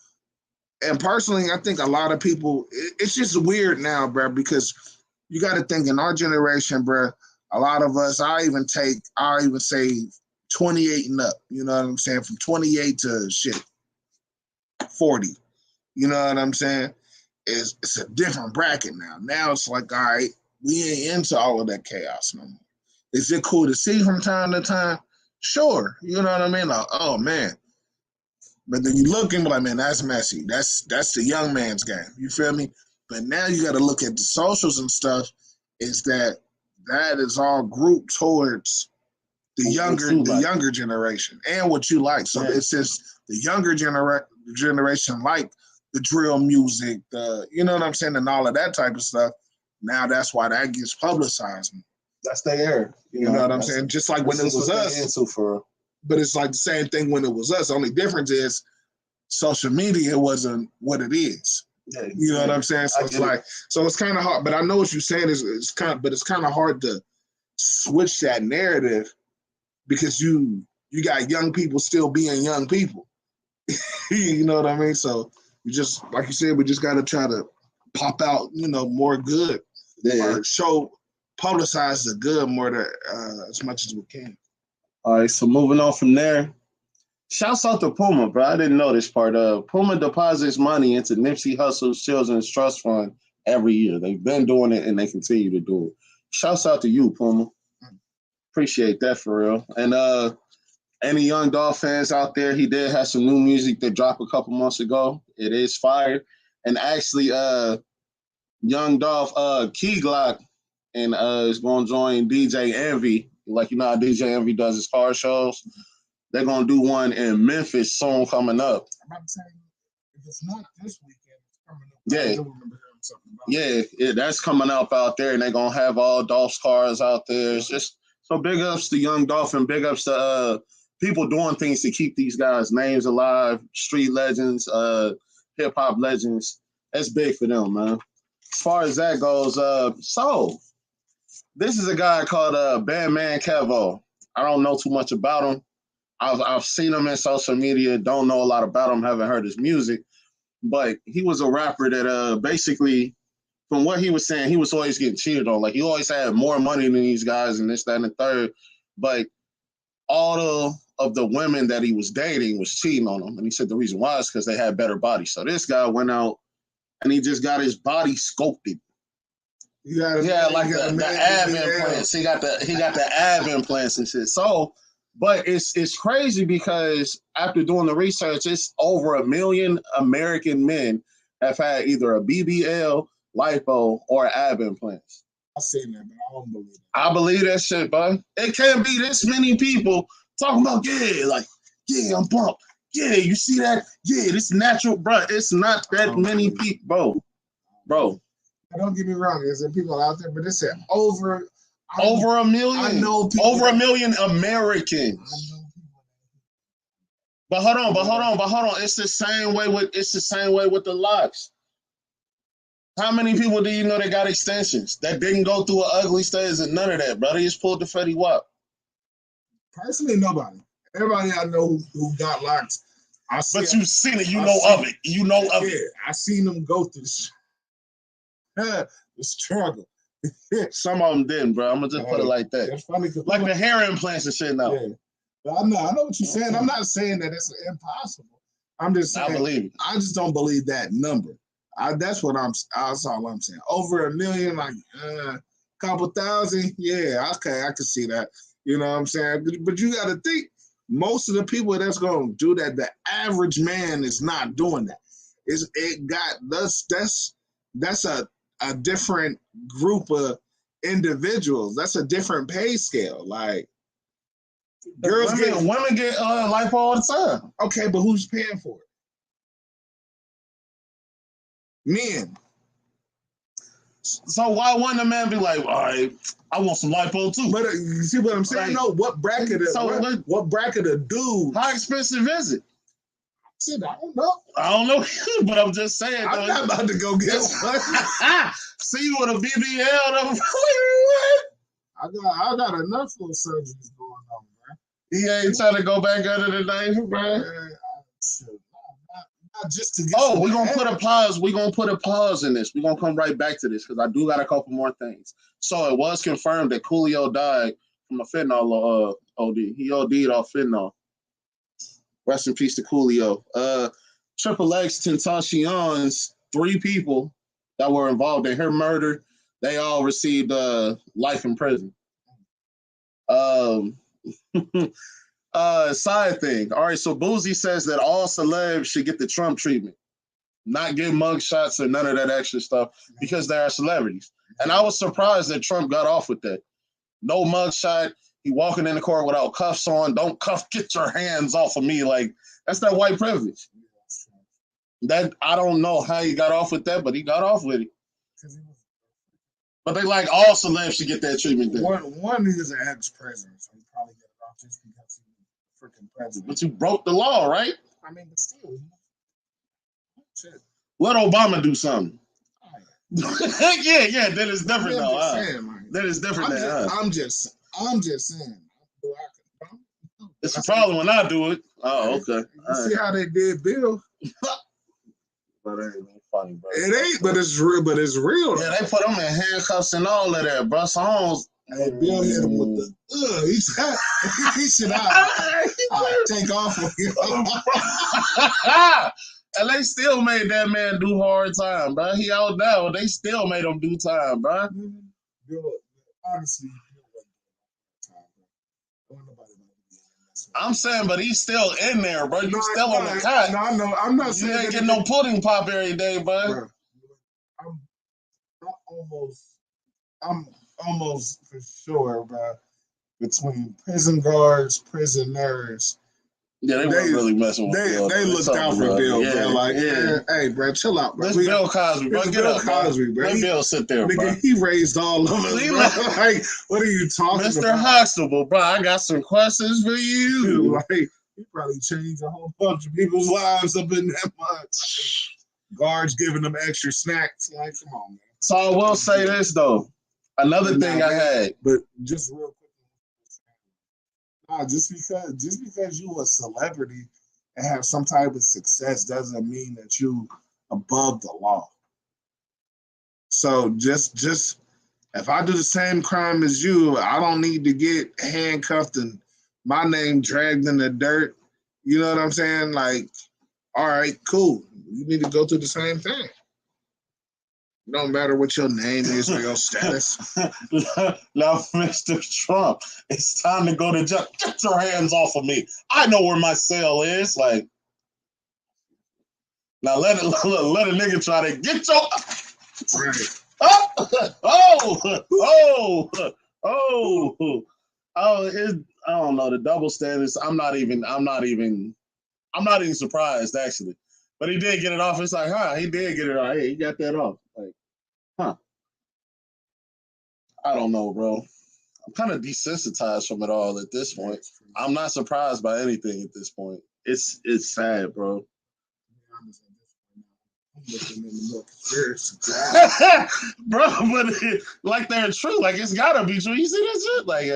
[SPEAKER 2] and personally, I think a lot of people, it's just weird now, bro, because you got to think in our generation, bro, a lot of us, I'll even say 28 and up, you know what I'm saying? From 28 to 40, you know what I'm saying? It's a different bracket now. Now it's like, all right, we ain't into all of that chaos no more. Is it cool to see from time to time? Sure. You know what I mean? Like, oh man. But then you look and be like, man, that's messy. That's the young man's game. You feel me? But now you got to look at the socials and stuff. Is that is all grouped towards the younger generation and what you like. So it's just the younger generation like the drill music, you know what I'm saying, and all of that type of stuff. Now that's why that gets publicized.
[SPEAKER 3] That's their era.
[SPEAKER 2] You know what I'm saying? Just like when it was us. But it's like the same thing when it was us. The only difference is social media wasn't what it is. Yeah, you know what I'm saying? So it's kind of hard. But I know what you're saying it's kind of hard to switch that narrative because you got young people still being young people. You know what I mean? So you just, like you said, we just got to try to pop out, more good or publicize the good more as much as we can.
[SPEAKER 3] All right, so moving on from there. Shouts out to Puma, bro. I didn't know this part. Puma deposits money into Nipsey Hussle's Children's Trust Fund every year. They've been doing it and they continue to do it. Shouts out to you, Puma. Appreciate that for real. And any Young Dolph fans out there, he did have some new music that dropped a couple months ago. It is fire. And actually, Young Dolph, Key Glock, and is going to join DJ Envy. Like, you know how DJ Envy does his car shows? They're going to do one in Memphis soon coming up.
[SPEAKER 2] I'm about to say, if it's not this weekend, it's coming up.
[SPEAKER 3] Yeah.
[SPEAKER 2] I do remember hearing something about
[SPEAKER 3] yeah, that's coming up out there, and they're going to have all Dolph's cars out there. It's just, so big ups to Young Dolph and big ups to people doing things to keep these guys' names alive, street legends, hip-hop legends. That's big for them, man. As far as that goes, so this is a guy called Bandman Kevo. I don't know too much about him. I've seen him in social media, don't know a lot about him, haven't heard his music, but he was a rapper that basically, from what he was saying, he was always getting cheated on. Like, he always had more money than these guys and this, that, and the third, but all of the women that he was dating was cheating on him. And he said the reason why is because they had better bodies. So this guy went out and he just got his body sculpted. Like the ab implants. He got the ab implants and shit. So But it's crazy because after doing the research, it's over 1 million American men have had either a BBL, lipo, or ab implants.
[SPEAKER 2] I seen that, but I don't believe it.
[SPEAKER 3] I believe that shit, bro. It can't be this many people talking about, yeah, I'm pumped. Yeah, you see that? Yeah, this natural, bro. It's not that many people, bro.
[SPEAKER 2] Don't get me wrong. There's people out there, but it said over
[SPEAKER 3] 1 million.
[SPEAKER 2] I know people
[SPEAKER 3] over 1 million Americans. But hold on. It's the same way with the locks. How many people do you know that got extensions that didn't go through an ugly stage and none of that, bro? They just pulled the Fetty Wap.
[SPEAKER 2] Personally, nobody. Everybody I know who got locks.
[SPEAKER 3] But you've seen it. You know of it.
[SPEAKER 2] Yeah, I seen them go through the struggle.
[SPEAKER 3] Some of them didn't, bro. I'm gonna just put it like that.
[SPEAKER 2] That's funny,
[SPEAKER 3] like the hair implants and shit now. Yeah.
[SPEAKER 2] But I know what you're saying. I'm not saying that it's impossible. I'm just saying.
[SPEAKER 3] I believe it.
[SPEAKER 2] I just don't believe that number. That's all I'm saying. Over 1 million, like couple thousand, yeah, okay, I can see that. You know what I'm saying? But you got to think, most of the people that's going to do that, the average man is not doing that. That's a different group of individuals. That's a different pay scale. Like
[SPEAKER 3] women get lipo all the time.
[SPEAKER 2] Okay, but who's paying for it? Men.
[SPEAKER 3] So why wouldn't a man be like, all right, I want some lipo too?
[SPEAKER 2] But you see what I'm saying? No, what bracket of dudes?
[SPEAKER 3] How expensive is it?
[SPEAKER 2] Shit, I don't know.
[SPEAKER 3] I don't know, but I'm just saying.
[SPEAKER 2] I'm not about to go get one.
[SPEAKER 3] See you with a BBL.
[SPEAKER 2] I got enough little surgeries going on, man.
[SPEAKER 3] He ain't trying to go back under the knife, bro.
[SPEAKER 2] Not just to get
[SPEAKER 3] we're gonna put a pause. We're gonna put a pause in this. We're gonna come right back to this because I do got a couple more things. So it was confirmed that Coolio died from a fentanyl OD. He OD'd off fentanyl. Rest in peace to Coolio. Triple X Tentacion's 3 people that were involved in her murder, they all received life in prison. Side thing. All right, so Boozy says that all celebs should get the Trump treatment, not get mug shots or none of that extra stuff because they are celebrities. And I was surprised that Trump got off with that. No mug shot. He walking in the court without cuffs on. Don't get your hands off of me. Like, that's that white privilege. That I don't know how he got off with that, but he got off with it. But they like all celebs should get that treatment then.
[SPEAKER 2] One is an ex-president, so he probably get it off just because he's a freaking president.
[SPEAKER 3] But you broke the law, right?
[SPEAKER 2] I mean, but still. Shit.
[SPEAKER 3] Let Obama do something. yeah, that is different though. That is different.
[SPEAKER 2] I'm just saying.
[SPEAKER 3] It's a problem when I do it. Oh, okay.
[SPEAKER 2] You see how they did Bill?
[SPEAKER 3] But it ain't funny, bro.
[SPEAKER 2] It ain't, but it's real.
[SPEAKER 3] Yeah, they put him in handcuffs and all of that, bro. Songs.
[SPEAKER 2] Hey, Bill hit him with the he should take off of him.
[SPEAKER 3] And they still made that man do hard time, bro. He out now. They still made him do time, bro.
[SPEAKER 2] Bill, honestly,
[SPEAKER 3] I'm saying, but he's still in there, bro. You still on the cot.
[SPEAKER 2] No, I know. I'm not saying
[SPEAKER 3] you ain't getting no pudding pop every day, bro.
[SPEAKER 2] I'm almost for sure, bro. Between prison guards, prisoners.
[SPEAKER 3] Yeah, they weren't really messing with Bill.
[SPEAKER 2] They looked out for Bill, bro. Like, hey, bro, chill out, bro.
[SPEAKER 3] This Bill Cosby, bro. Get up, Cosby, bro. Let Bill sit there, bro.
[SPEAKER 2] He raised all of us, bro. Like, what are you talking
[SPEAKER 3] Mr.
[SPEAKER 2] about?
[SPEAKER 3] Mr. Huxtable, bro, I got some questions for you.
[SPEAKER 2] Like, he probably changed a whole bunch of people's lives up in that month. Like, guards giving them extra snacks. Like, come on, man.
[SPEAKER 3] So I will say this, though. Another thing I had.
[SPEAKER 2] But just real quick. Nah, just because you a celebrity and have some type of success doesn't mean that you above the law. So just if I do the same crime as you, I don't need to get handcuffed and my name dragged in the dirt. You know what I'm saying? Like, all right, cool. You need to go through the same thing. No matter what your name is or your status.
[SPEAKER 4] Now, Mr. Trump, it's time to go to jail. Get your hands off of me. I know where my cell is. Like, now let a nigga try to get your.
[SPEAKER 2] Right.
[SPEAKER 4] I don't know the double standards. I'm not even surprised actually. But he did get it off. It's like, he did get it off. Hey, he got that off. Like, I don't know, bro. I'm kind of desensitized from it all at this point. I'm not surprised by anything at this point. It's sad, bro. Bro, but like they're true. Like it's gotta be true. You see that shit? Like,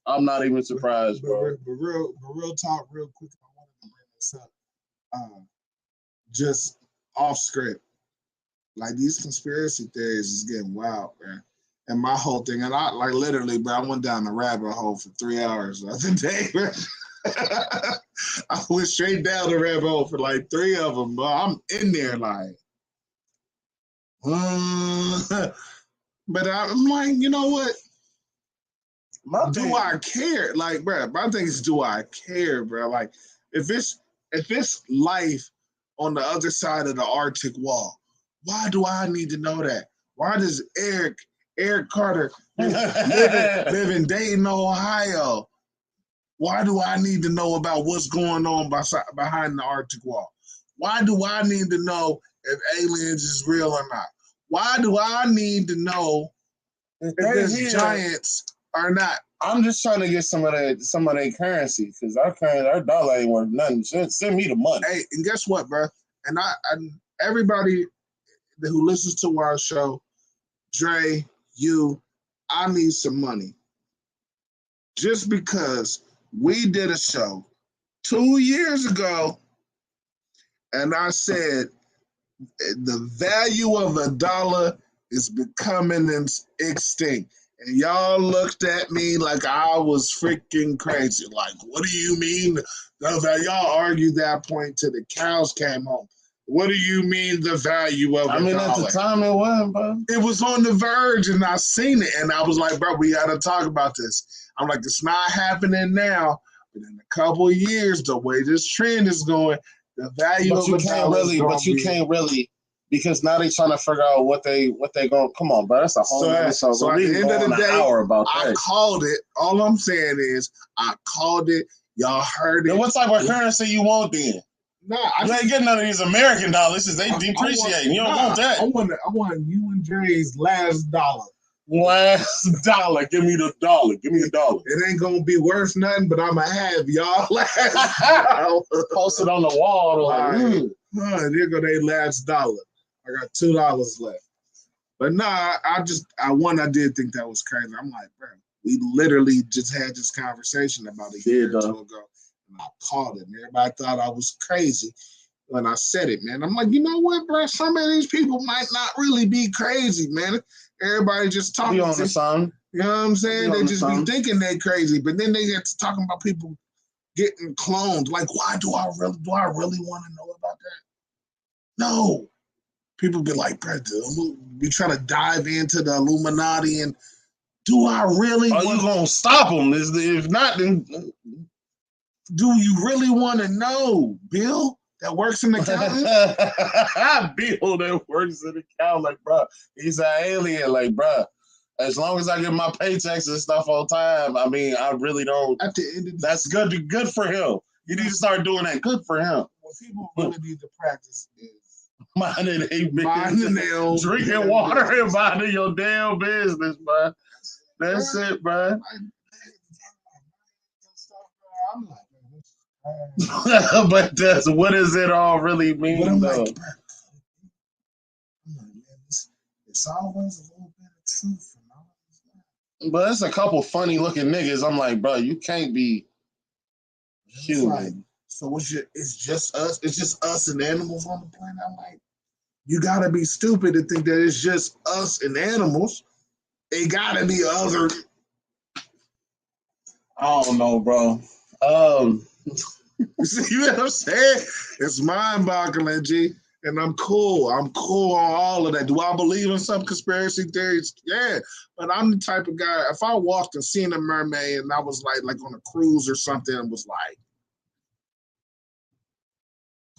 [SPEAKER 4] I'm not even surprised, bro.
[SPEAKER 2] But real talk, real quick. I wanted to bring this up. Just off script, like these conspiracy theories is getting wild, man. And my whole thing, and I like literally, bro, I went down the rabbit hole for 3 hours the other day. I went straight down the rabbit hole for like 3 of them, but I'm in there like, but I'm like, you know what? Do I care? Like, bro, my thing is, do I care, bro? Like, if it's life on the other side of the Arctic wall, why do I need to know that? Why does Eric Carter live in Dayton, Ohio? Why do I need to know about what's going on behind the Arctic wall? Why do I need to know if aliens is real or not? Why do I need to know if there's giants or not?
[SPEAKER 4] I'm just trying to get some of their currency because our dollar ain't worth nothing. Send me the money.
[SPEAKER 2] Hey, and guess what, bro? And I everybody who listens to our show, Dre, you, I need some money. Just because we did a show 2 years ago, and I said the value of $1 is becoming extinct. And y'all looked at me like I was freaking crazy. Like, what do you mean? Y'all argued that point till the cows came home. What do you mean the value of $1?
[SPEAKER 4] I mean, at the time it wasn't, bro.
[SPEAKER 2] It was on the verge, and I seen it, and I was like, bro, we got to talk about this. I'm like, it's not happening now, but in a couple of years, the way this trend is going, the value of $1
[SPEAKER 4] can't really, because now they trying to figure out what they going. Come on, bro, that's a whole episode.
[SPEAKER 2] So at the end of the day,
[SPEAKER 4] hour about
[SPEAKER 2] I called it. All I'm saying is, I called it. Y'all heard it.
[SPEAKER 4] Then what type of currency you want then?
[SPEAKER 2] Nah,
[SPEAKER 4] you ain't getting none of these American dollars. They depreciate. You don't want that.
[SPEAKER 2] I want you and Dre's last $1.
[SPEAKER 4] Last $1. Give me the $1. Give me the $1.
[SPEAKER 2] It ain't gonna be worth nothing, but I'ma have y'all last $1.
[SPEAKER 4] Post it on the wall.
[SPEAKER 2] There go their last $1. I got $2 left. But nah, I did think that was crazy. I'm like, bro, we literally just had this conversation about a year or two ago. And I called it. And everybody thought I was crazy when I said it, man. I'm like, you know what, bro? Some of these people might not really be crazy, man. Everybody just talking.
[SPEAKER 4] You on the sun?
[SPEAKER 2] You know what I'm saying? They just be thinking they're crazy, but then they get to talking about people getting cloned. Like, why do I really want to know about that? No. People be like, bro, we trying to dive into the Illuminati, and do I really?
[SPEAKER 4] Are you gonna stop them? If not, then
[SPEAKER 2] do you really want to know, Bill? That works in the accountant?
[SPEAKER 4] Bill that works in the account, like, bro, he's an alien, like, bro. As long as I get my paychecks and stuff on time, I mean, I really don't.
[SPEAKER 2] At the end of
[SPEAKER 4] that's good for him. You need to start doing that. Good for him.
[SPEAKER 2] What people really need to practice is
[SPEAKER 4] minding
[SPEAKER 2] their own
[SPEAKER 4] drinking water and minding your damn business, bro. That's it, bro.
[SPEAKER 2] I'm like,
[SPEAKER 4] but what does it all really mean, though?
[SPEAKER 2] Like, man, it's always a little bit of truth.
[SPEAKER 4] But it's a couple funny looking niggas. I'm like, bro, you can't be human.
[SPEAKER 2] Like, so it's just us. It's just us and animals on the planet. I'm like, you gotta be stupid to think that it's just us and animals. It gotta be other.
[SPEAKER 4] I don't know, bro.
[SPEAKER 2] You see what I'm saying? It's mind-boggling, G. And I'm cool. I'm cool on all of that. Do I believe in some conspiracy theories? Yeah. But I'm the type of guy, if I walked and seen a mermaid and I was like on a cruise or something and was like,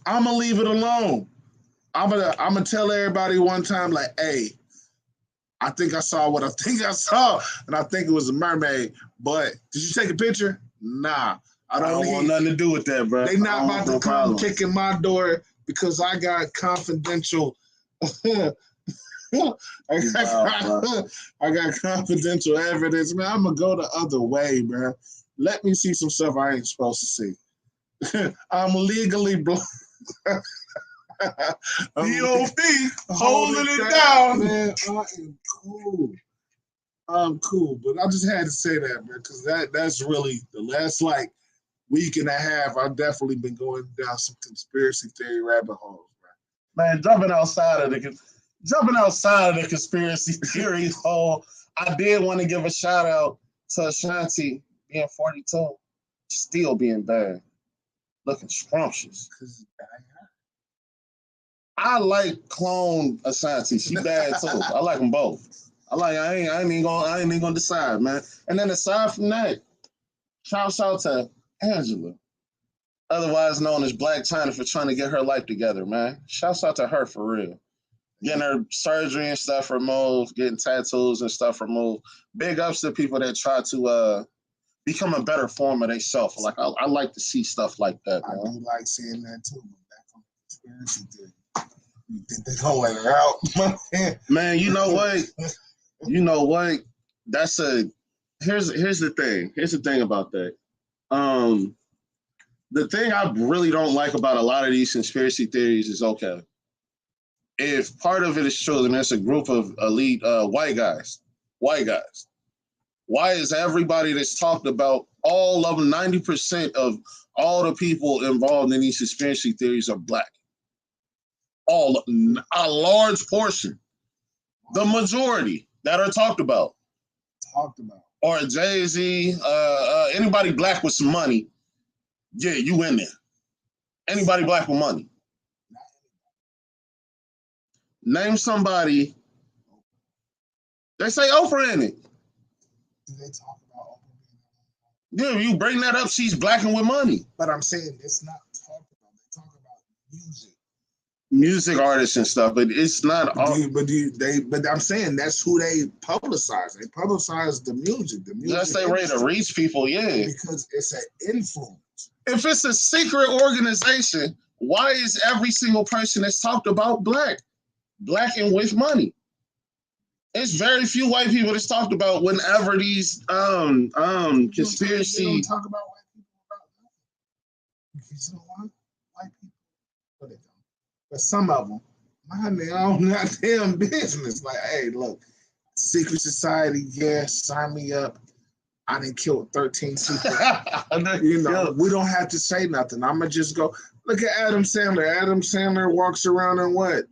[SPEAKER 2] I'm going to leave it alone. I'm gonna tell everybody one time, like, hey, I think I saw what I think I saw, and I think it was a mermaid. But did you take a picture? Nah.
[SPEAKER 4] I don't want nothing to do with that, bro.
[SPEAKER 2] They not about to come kicking my door because I got confidential. I got confidential evidence, man. I'm gonna go the other way, man. Let me see some stuff I ain't supposed to see. I'm legally blind.
[SPEAKER 4] DOD holding it down,
[SPEAKER 2] man. I am cool. I'm cool, but I just had to say that, man, because that's really the last week and a half. I've definitely been going down some conspiracy theory rabbit holes,
[SPEAKER 4] man. Jumping outside of the conspiracy theory hole, I did want to give a shout out to Ashanti being 42, still being bad, looking scrumptious. I like clone Ashanti. She bad too. I like them both. I ain't even gonna decide, man. And then aside from that, shout out to Angela, otherwise known as Black China, for trying to get her life together, man. Shouts out to her for real. Getting her surgery and stuff removed, getting tattoos and stuff removed. Big ups to people that try to become a better form of themselves. Like I like to see stuff like that, man.
[SPEAKER 2] I do like seeing that too, but back on conspiracy theory. You think they're gonna let her out?
[SPEAKER 4] Man, you know what? Here's the thing. Here's the thing about that. The thing I really don't like about a lot of these conspiracy theories is, okay, if part of it is true, then there's a group of elite white guys. Why is everybody that's talked about, all of them, 90% of all the people involved in these conspiracy theories are black? A large portion, the majority that are talked about. Or Jay-Z, anybody black with some money, yeah, you in there. Anybody black with money. Name somebody. They say Oprah in it.
[SPEAKER 2] Do they talk about Oprah?
[SPEAKER 4] Yeah, you bring that up, she's black and with money.
[SPEAKER 2] But I'm saying it's not talked about. They talk about
[SPEAKER 4] music artists and stuff, but it's not all.
[SPEAKER 2] But I'm saying that's who they publicize. They publicize the music.
[SPEAKER 4] Unless they ready to reach people, yeah.
[SPEAKER 2] Because it's an influence.
[SPEAKER 4] If it's a secret organization, why is every single person that's talked about black and with money? It's very few white people that's talked about whenever these conspiracy.
[SPEAKER 2] They don't talk about white people about nothing. Because you know what? White people, but they don't. But some of them mind their own goddamn business. Like, hey, look, secret society, yeah, sign me up. I done killed 13 people. We don't have to say nothing. I'm going to just go. Look at Adam Sandler. Adam Sandler walks around in what?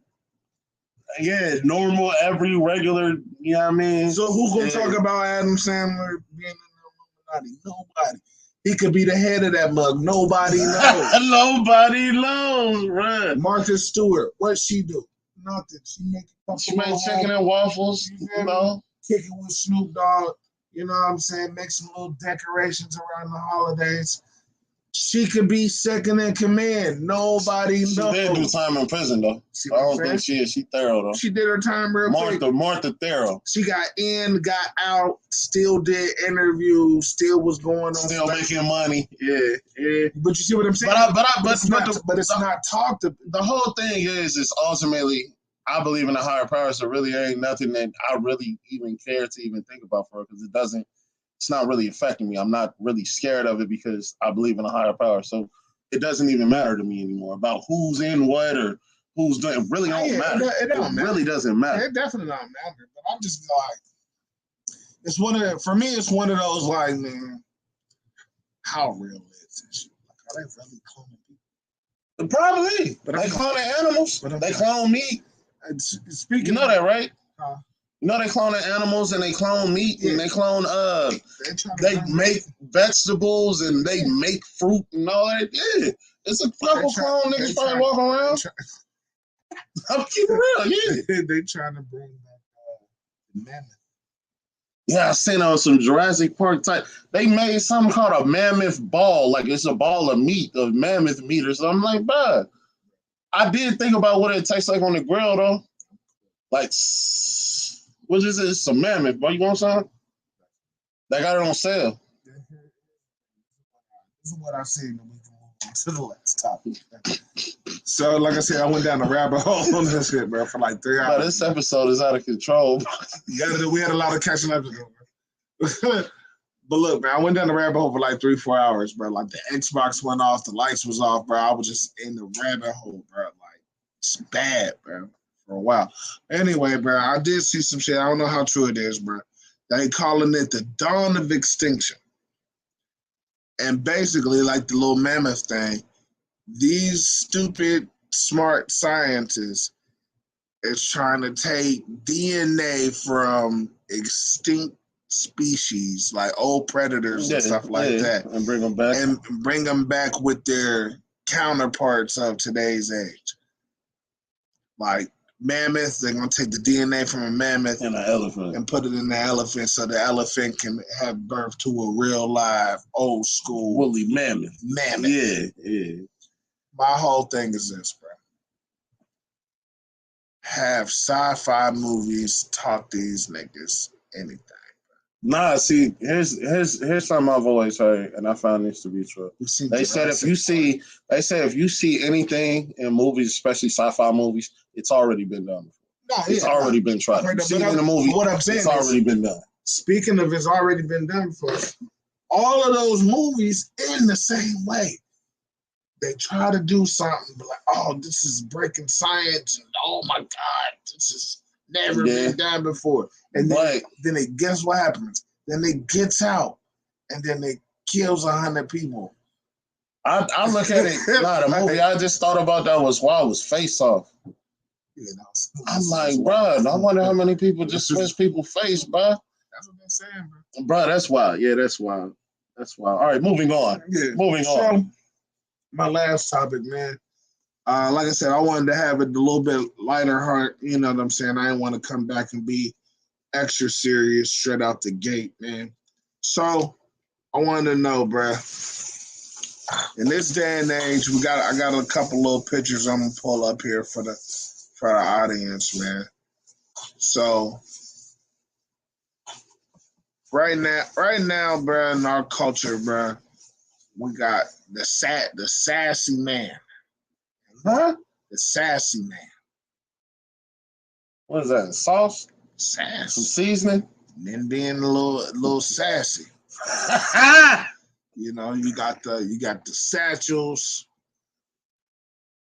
[SPEAKER 4] Yeah, normal, every regular, you know what I mean?
[SPEAKER 2] So who's going to talk about Adam Sandler being in the Illuminati? Nobody. He could be the head of that mug. Nobody knows.
[SPEAKER 4] Nobody knows, right?
[SPEAKER 2] Martha Stewart, what she do? Nothing. She make
[SPEAKER 4] chicken and waffles, you know?
[SPEAKER 2] Kicking with Snoop Dogg. You know what I'm saying? Make some little decorations around the holidays. She could be second in command. Nobody knows.
[SPEAKER 4] She did do time in prison, though. I don't think she is. She thorough, though.
[SPEAKER 2] She did her time real quick.
[SPEAKER 4] Martha thorough.
[SPEAKER 2] She got in, got out, still did interviews, still was going on.
[SPEAKER 4] Still making money. Yeah.
[SPEAKER 2] But you see what I'm saying? But it's not talked about.
[SPEAKER 4] The whole thing is ultimately, I believe in a higher power, so really ain't nothing that I really even care to even think about for her, because it's not really affecting me. I'm not really scared of it because I believe in a higher power. So it doesn't even matter to me anymore about who's in what or who's doing. It really don't matter. It really doesn't matter.
[SPEAKER 2] It definitely don't matter. But I'm just like, for me, it's one of those like, man, how real is this shit? Like, are they really cloning people?
[SPEAKER 4] Probably. But they clone animals. They clone meat.
[SPEAKER 2] Speaking,
[SPEAKER 4] you know that, right?
[SPEAKER 2] Huh?
[SPEAKER 4] You know they clone animals and they clone meat and they clone they make vegetables and they make fruit and all that. Yeah, it's a couple clone niggas probably walking around. I'm keeping real, yeah.
[SPEAKER 2] They trying to bring back the mammoth.
[SPEAKER 4] Yeah, I seen on some Jurassic Park type. They made something called a mammoth ball, like it's a ball of meat, of mammoth meat or something. Like, bruh, I did think about what it tastes like on the grill though. Like, what is it? It's a mammoth, bro. You want some? They got it on sale.
[SPEAKER 2] This is what I've seen. We can move on to the last topic. So, like I said, I went down the rabbit hole on this shit, bro, for like 3 hours.
[SPEAKER 4] But this episode is out of control.
[SPEAKER 2] We had a lot of catching up to do, bro. But look, man, I went down the rabbit hole for like 3-4 hours, bro. Like the Xbox went off, the lights was off, bro. I was just in the rabbit hole, bro. Like it's bad, bro, for a while. Anyway, bro, I did see some shit. I don't know how true it is, bro. They calling it the dawn of extinction. And basically, like the little mammoth thing, these stupid, smart scientists is trying to take DNA from extinct species, like old predators and stuff like that,
[SPEAKER 4] and bring them back
[SPEAKER 2] with their counterparts of today's age. Like mammoth, they're gonna take the DNA from a mammoth
[SPEAKER 4] and an elephant
[SPEAKER 2] and put it in the elephant, so the elephant can have birth to a real live old school
[SPEAKER 4] woolly mammoth. Yeah.
[SPEAKER 2] My whole thing is this, bro. Have sci-fi movies taught these niggas anything?
[SPEAKER 4] Nah, see, here's something I've always heard, and I found this to be true. They said if you see anything in movies, especially sci-fi movies, it's already been done before. It's already been tried. You see it in a movie,
[SPEAKER 2] what I'm saying
[SPEAKER 4] it's already been done.
[SPEAKER 2] Speaking of it's already been done before, all of those movies in the same way. They try to do something, but like, oh, this is breaking science, and oh my God, this has never been done before. And then they guess what happens? Then they gets out, and then they kills 100 people.
[SPEAKER 4] I look at it. The movie I just thought about that was Face Off.
[SPEAKER 2] Yeah,
[SPEAKER 4] I'm like, bro, I wonder how many people just switch people's face, bro.
[SPEAKER 2] That's what they're saying, bro.
[SPEAKER 4] Bro, that's wild. Yeah, that's wild. That's wild. All right, moving on.
[SPEAKER 2] Yeah.
[SPEAKER 4] Moving on.
[SPEAKER 2] My last topic, man. Like I said, I wanted to have it a little bit lighter heart. You know what I'm saying? I didn't want to come back and be extra serious straight out the gate, man. So I wanted to know, bro. In this day and age, I got a couple little pictures I'm gonna pull up here for the audience, man. So right now, bro, in our culture, bro, we got the sassy man.
[SPEAKER 4] Huh?
[SPEAKER 2] The sassy man.
[SPEAKER 4] What is that? Sauce?
[SPEAKER 2] Sass.
[SPEAKER 4] Some seasoning?
[SPEAKER 2] Men being a little sassy. You know, you got the satchels,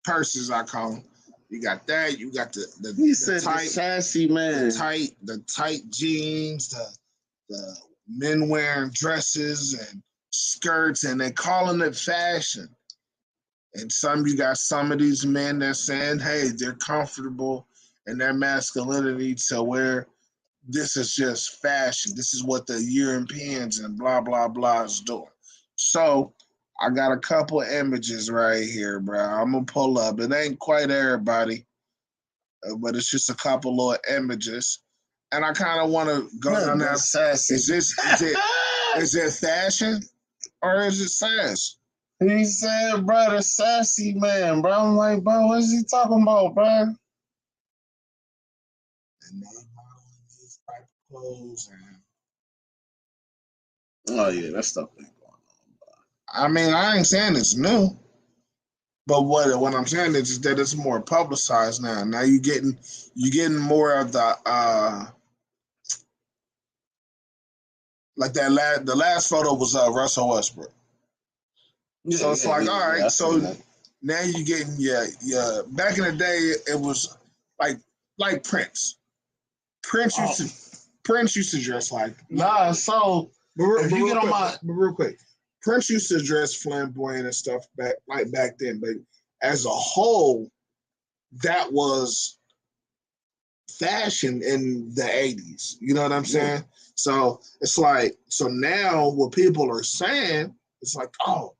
[SPEAKER 2] purses I call them. You got that. You got the tight,
[SPEAKER 4] sassy man.
[SPEAKER 2] The tight jeans. The men wearing dresses and skirts, and they're calling it fashion. And you got some of these men that saying, hey, they're comfortable in their masculinity to where this is just fashion. This is what the Europeans and blah, blah, blah is doing. So I got a couple of images right here, bro. I'm going to pull up. It ain't quite everybody, but it's just a couple of images. And I kind of want to go down that. Is it fashion or is it sass?
[SPEAKER 4] He said, bro, the sassy man, bro. I'm like, bro, what is he talking about, bro?
[SPEAKER 2] And they modeling these type of clothes.
[SPEAKER 4] Oh, yeah, that stuff ain't going on, bro.
[SPEAKER 2] I mean, I ain't saying it's new. But what I'm saying is that it's more publicized now. Now you getting more of the like that the last photo was Russell Westbrook.
[SPEAKER 4] Yeah,
[SPEAKER 2] so it's all right.
[SPEAKER 4] Yeah,
[SPEAKER 2] so now you getting yeah. Back in the day, it was like Prince. Prince used to dress like real quick. Prince used to dress flamboyant and stuff back then, but as a whole, that was fashion in the 80s. You know what I'm saying? So it's like, so now what people are saying, it's like, oh,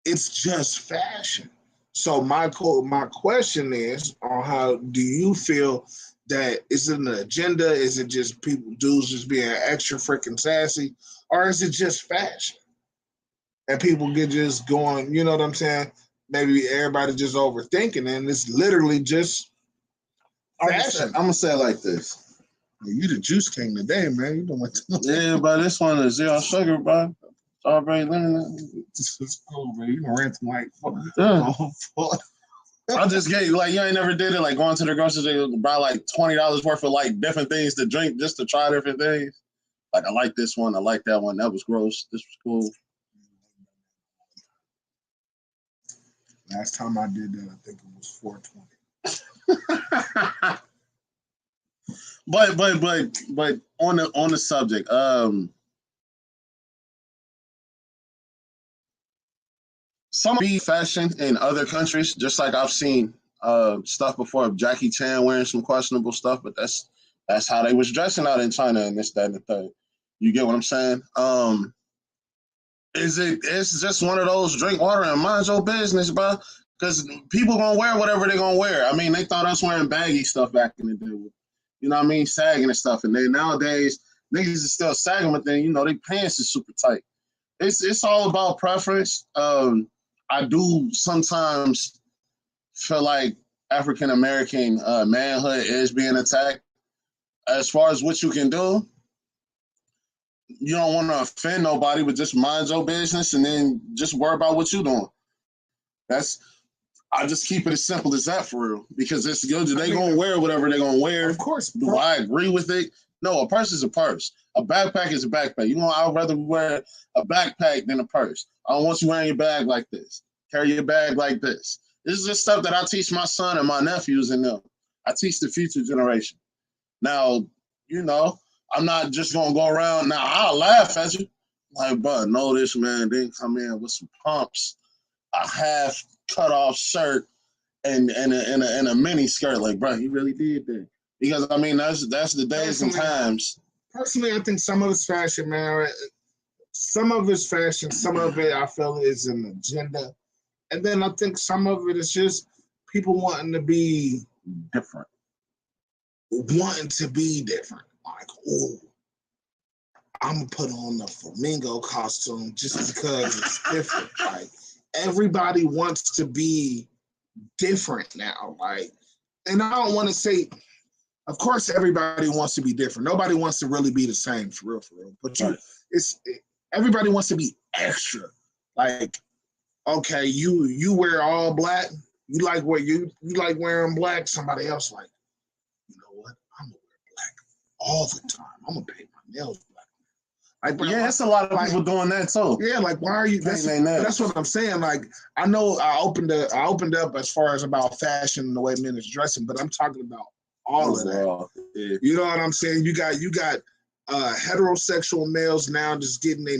[SPEAKER 2] it's just fashion. So my question is on how do you feel that is it an agenda? Is it just dudes just being extra freaking sassy, or is it just fashion and people get just going? You know what I'm saying? Maybe everybody just overthinking, and it's literally just fashion.
[SPEAKER 4] I'm gonna say it like this.
[SPEAKER 2] You the juice king today, man. You don't want to.
[SPEAKER 4] Yeah, but this one is zero sugar, bro. Strawberry lemon.
[SPEAKER 2] It's cool, man. You can rent them like
[SPEAKER 4] I just get like you ain't never did it like going to the grocery store buy like $20 worth of like different things to drink just to try different things. Like I like this one, I like that one. That was gross. This was cool.
[SPEAKER 2] Last time I did that, I think it was 420.
[SPEAKER 4] But on the subject, some be fashion in other countries, just like I've seen stuff before of Jackie Chan wearing some questionable stuff, but that's how they was dressing out in China and this, that, and the third. You get what I'm saying? It's just one of those drink water and mind your business, bro. Because people gonna wear whatever they gonna wear. I mean, they thought us wearing baggy stuff back in the day. You know what I mean? Sagging and stuff. And then nowadays, niggas is still sagging, but then, their pants is super tight. It's all about preference. I do sometimes feel like African American manhood is being attacked. As far as what you can do, you don't want to offend nobody, but just mind your business and then just worry about what you're doing. I just keep it as simple as that for real. Because it's good. They gonna wear whatever they're gonna wear.
[SPEAKER 2] Of course.
[SPEAKER 4] Do I agree with it? No, a purse is a purse. A backpack is a backpack. I'd rather wear a backpack than a purse. I don't want you wearing your bag like this. Carry your bag like this. This is just stuff that I teach my son and my nephews and them. I teach the future generation. Now, I'm not just gonna go around. Now I'll laugh at you, like, but know this man didn't come in with some pumps, a half cut off shirt, and a mini skirt. Like, bro, he really did that. Because I mean, that's the days and times.
[SPEAKER 2] Personally, I think some of it's fashion, man. Some of it's fashion. Some of it I feel is an agenda, and then I think some of it is just people wanting to be
[SPEAKER 4] different.
[SPEAKER 2] Like, oh, I'm gonna put on the flamingo costume just because it's different. Like, everybody wants to be different now. Like, and I don't want to say, of course, everybody wants to be different. Nobody wants to really be the same, for real. But everybody wants to be extra. Like, okay, you wear all black. You like wearing black. Somebody else like, you know what? I'm gonna wear black all the time. I'm gonna paint my nails black. Like,
[SPEAKER 4] yeah, it's a lot of people doing that too.
[SPEAKER 2] Yeah, like, why are you? That's what I'm saying. Like, I know I opened up as far as about fashion and the way men is dressing, but I'm talking about all of that.
[SPEAKER 4] Yeah.
[SPEAKER 2] You know what I'm saying? You got heterosexual males now just getting their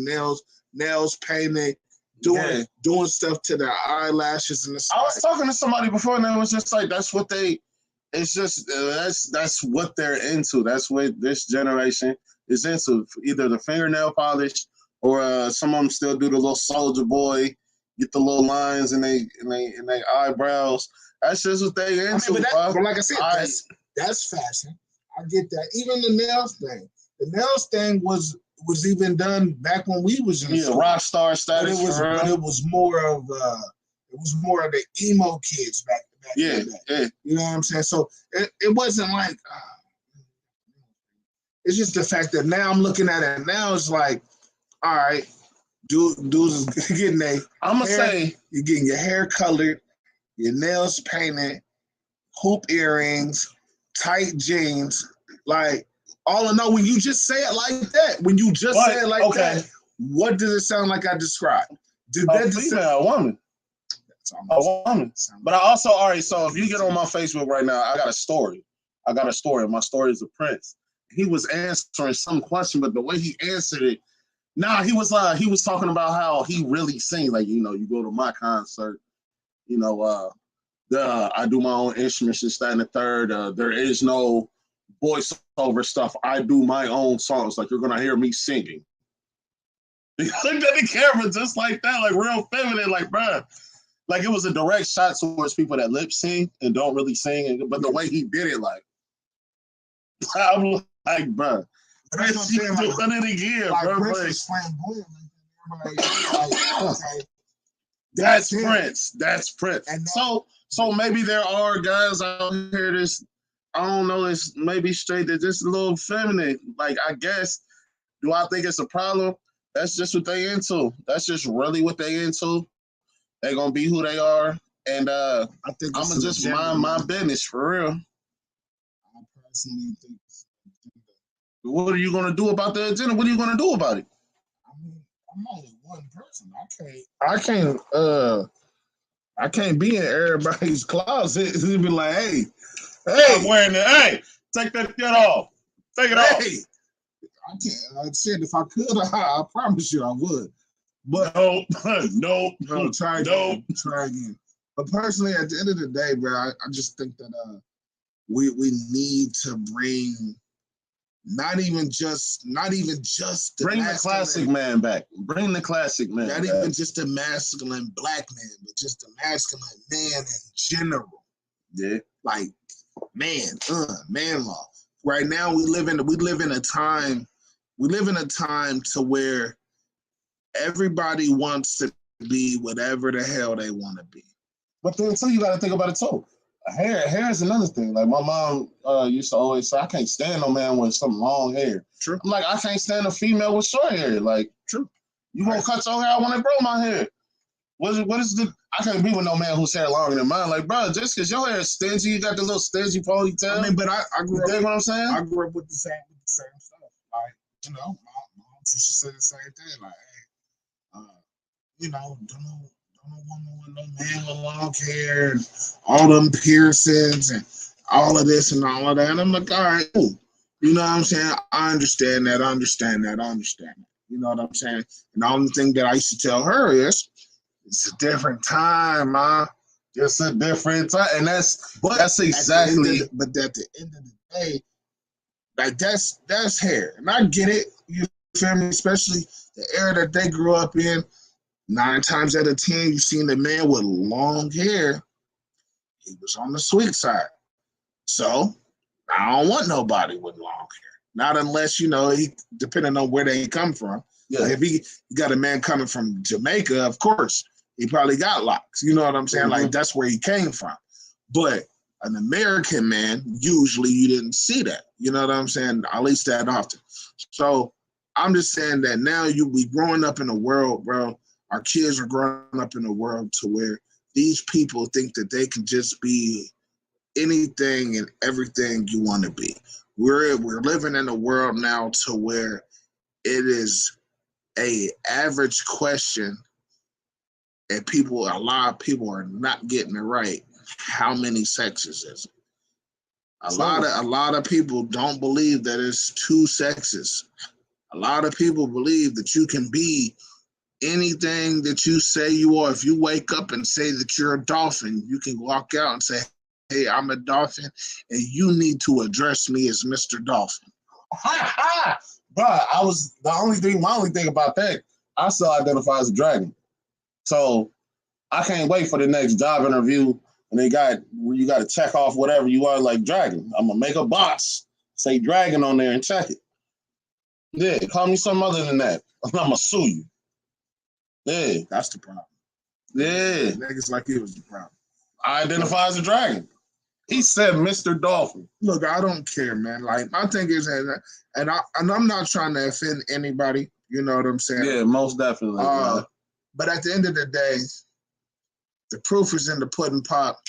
[SPEAKER 2] nails painted, doing stuff to their eyelashes and the.
[SPEAKER 4] I was talking to somebody before, and it was just like that's what they. It's just that's what they're into. That's what this generation is into. Either the fingernail polish, or some of them still do the little soldier boy, get the little lines in they eyebrows. That's just what they into.
[SPEAKER 2] But like I said, that's fashion. I get that. Even the nails thing. The nails thing was even done back when we was in school.
[SPEAKER 4] Rock star status.
[SPEAKER 2] But it was more of the emo kids back then.
[SPEAKER 4] Yeah.
[SPEAKER 2] You know what I'm saying? So it wasn't like it's just the fact that now I'm looking at it now, it's like, all right, dudes is getting you're getting your hair colored, your nails painted, hoop earrings, tight jeans, like. All in all, when you just say it like that, that, what does it sound like I described?
[SPEAKER 4] A woman. A woman. But I also, all right, so if you get on my Facebook right now, I got a story. My story is a Prince. He was answering some question, but the way he answered it, he was talking about how he really sings. Like, you go to my concert, I do my own instruments, this, that, and the third. There is no voiceover stuff. I do my own songs. Like, you're gonna hear me singing. He looked at the camera just like that, like real feminine, like, bruh, like it was a direct shot towards people that lip sync and don't really sing. But the way he did it, like, I'm like, bro,
[SPEAKER 2] That's what I'm saying, like,
[SPEAKER 4] doing it again,
[SPEAKER 2] like
[SPEAKER 4] bro.
[SPEAKER 2] Prince
[SPEAKER 4] Like,
[SPEAKER 2] is flamboyant. Like, okay,
[SPEAKER 4] that's
[SPEAKER 2] him.
[SPEAKER 4] Prince. That's Prince.
[SPEAKER 2] And
[SPEAKER 4] So maybe there are guys out here that's, I don't know, it's maybe straight, they're just a little feminine. Like, I guess, do I think it's a problem? That's just what they into. That's just really what they into. They gonna be who they are. And
[SPEAKER 2] I think
[SPEAKER 4] I'm
[SPEAKER 2] it's
[SPEAKER 4] gonna just
[SPEAKER 2] agenda,
[SPEAKER 4] mind my
[SPEAKER 2] man.
[SPEAKER 4] business for real.
[SPEAKER 2] I personally think it's an agenda.
[SPEAKER 4] What are you gonna do about the agenda? What are you gonna do about it?
[SPEAKER 2] I mean, I'm only one person. I can't be in everybody's closet and be like, hey,
[SPEAKER 4] I'm wearing it. Hey, take that shit off. Take it off.
[SPEAKER 2] hey. I can't. I said if I could, I promise you I would. But
[SPEAKER 4] Nope. Nope.
[SPEAKER 2] no, try again. Try again. But personally, at the end of the day, bro, I just think that we need to bring not even just the
[SPEAKER 4] Bring the
[SPEAKER 2] masculine,
[SPEAKER 4] classic man back. Bring the classic man
[SPEAKER 2] not
[SPEAKER 4] back.
[SPEAKER 2] even just the masculine black man, but just the masculine man in general.
[SPEAKER 4] Yeah.
[SPEAKER 2] Like man law. Right now we live in a time to where everybody wants to be whatever the hell they want to be.
[SPEAKER 4] But then too, you gotta think about it too. Hair is another thing. Like my mom used to always say, I can't stand no man with some long hair.
[SPEAKER 2] True.
[SPEAKER 4] I'm like, I can't stand a female with short hair. Like,
[SPEAKER 2] True.
[SPEAKER 4] You gonna cut your hair? I want to grow my hair. What is the? I can't be with no man whose hair longer than mine. Like, bro, just because your hair is stingy, you got the little stingy ponytail.
[SPEAKER 2] I mean, but I grew up.
[SPEAKER 4] You know what I'm saying?
[SPEAKER 2] I grew up with the same stuff. Like, my mom used to say the same thing. Like, hey, don't know woman with no man with long hair and all them piercings and all of this and all of that. And I'm like, all right, cool. You know what I'm saying? I understand that. You know what I'm saying? And the only thing that I used to tell her is, it's a different time, ma.
[SPEAKER 4] It's a different time, and that's exactly.
[SPEAKER 2] But at the end of the day, like that's hair, and I get it. You feel me? Especially the era that they grew up in. 9 times out of 10, you seen the man with long hair. He was on the sweet side. So I don't want nobody with long hair. Not unless he, depending on where they come from.
[SPEAKER 4] Yeah.
[SPEAKER 2] Like if he got a man coming from Jamaica, of course he probably got locks. You know what I'm saying?
[SPEAKER 4] Mm-hmm.
[SPEAKER 2] Like that's where he came from. But an American man, usually you didn't see that. You know what I'm saying? At least that often. So I'm just saying that now we growing up in a world, bro. Our kids are growing up in a world to where these people think that they can just be anything and everything you want to be. We're living in a world now to where it is a average question, and a lot of people are not getting it right. How many sexes is it? A lot of people don't believe that it's 2 sexes. A lot of people believe that you can be anything that you say you are. If you wake up and say that you're a dolphin, you can walk out and say, hey, I'm a dolphin, and you need to address me as Mr. Dolphin.
[SPEAKER 4] But my only thing about that, I still identify as a dragon. So I can't wait for the next job interview and you got to check off whatever you are, like dragon. I'm gonna make a box, say dragon on there and check it. Yeah, call me something other than that. I'm gonna sue you. Yeah.
[SPEAKER 2] That's the problem.
[SPEAKER 4] Yeah.
[SPEAKER 2] Niggas like you was the problem.
[SPEAKER 4] I identify as a dragon. He said Mr. Dolphin.
[SPEAKER 2] Look, I don't care, man. Like, my thing is, and I'm not trying to offend anybody. You know what I'm saying?
[SPEAKER 4] Yeah, most definitely.
[SPEAKER 2] But at the end of the day, the proof is in the pudding pop.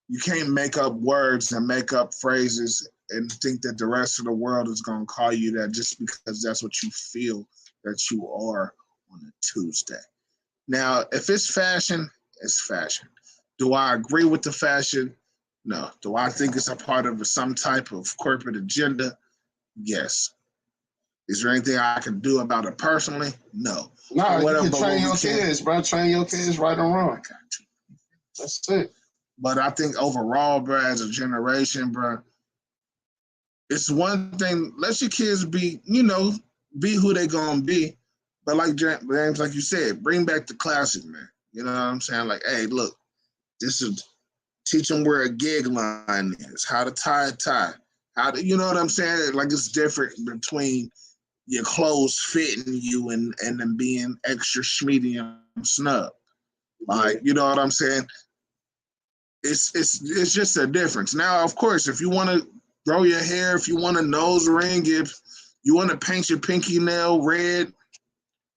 [SPEAKER 2] You can't make up words and make up phrases and think that the rest of the world is going to call you that just because that's what you feel that you are on a Tuesday. Now, if it's fashion, it's fashion. Do I agree with the fashion? No. Do I think it's a part of some type of corporate agenda? Yes. Is there anything I can do about it personally? No.
[SPEAKER 4] No, you can train your kids, bro. Train your kids right and wrong. That's it.
[SPEAKER 2] But I think overall, bro, as a generation, bro, it's one thing. Let your kids be who they gonna be. But like James, like you said, bring back the classic, man. You know what I'm saying? Like, hey, look, this is teach them where a gig line is, how to tie a tie, how to, you know what I'm saying? Like, it's different between your clothes fitting you and them being extra schmeedy and snug. Like, you know what I'm saying? It's just a difference. Now, of course, if you want to grow your hair, if you want a nose ring, if you want to paint your pinky nail red,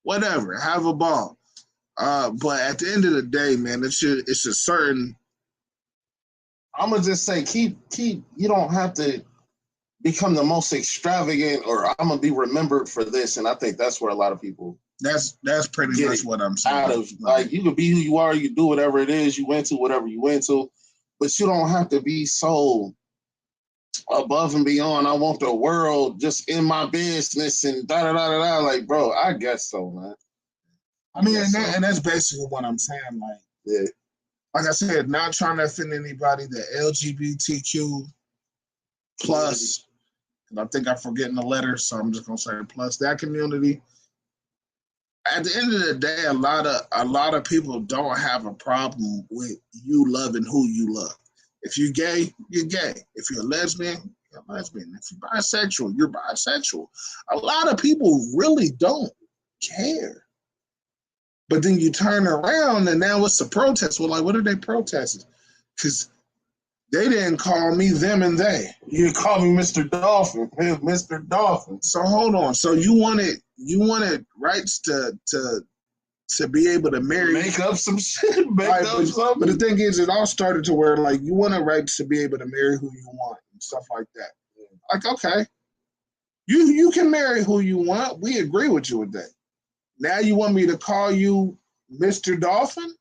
[SPEAKER 2] whatever, have a ball. But at the end of the day, man, it's a certain.
[SPEAKER 4] I'm gonna just say, keep. You don't have to become the most extravagant, or I'm gonna be remembered for this. And I think that's where a lot of people.
[SPEAKER 2] That's pretty much what I'm saying.
[SPEAKER 4] Out of like, you can be who you are, you do whatever it is you into, whatever you into, but you don't have to be so above and beyond. I want the world just in my business and da da da da da. Like, bro, I guess so, man.
[SPEAKER 2] I mean, and that's basically what I'm saying. Like,
[SPEAKER 4] Yeah.
[SPEAKER 2] Like I said, not trying to offend anybody. The LGBTQ plus, and I think I'm forgetting the letter, so I'm just gonna say plus. That community. At the end of the day, a lot of people don't have a problem with you loving who you love. If you're gay, you're gay. If you're a lesbian, you're a lesbian. If you're bisexual, you're bisexual. A lot of people really don't care. But then you turn around and now it's a protest. Well, like, what are they protesting? Because they didn't call me them and they.
[SPEAKER 4] You call me Mr. Dolphin. Hey, Mr. Dolphin.
[SPEAKER 2] So hold on. So you wanted rights to be able to marry.
[SPEAKER 4] Make up some shit. But
[SPEAKER 2] the thing is, it all started to where, like, you want a right to be able to marry who you want and stuff like that. Like, okay, you can marry who you want. We agree with you with that. Now you want me to call you Mr. Dolphin?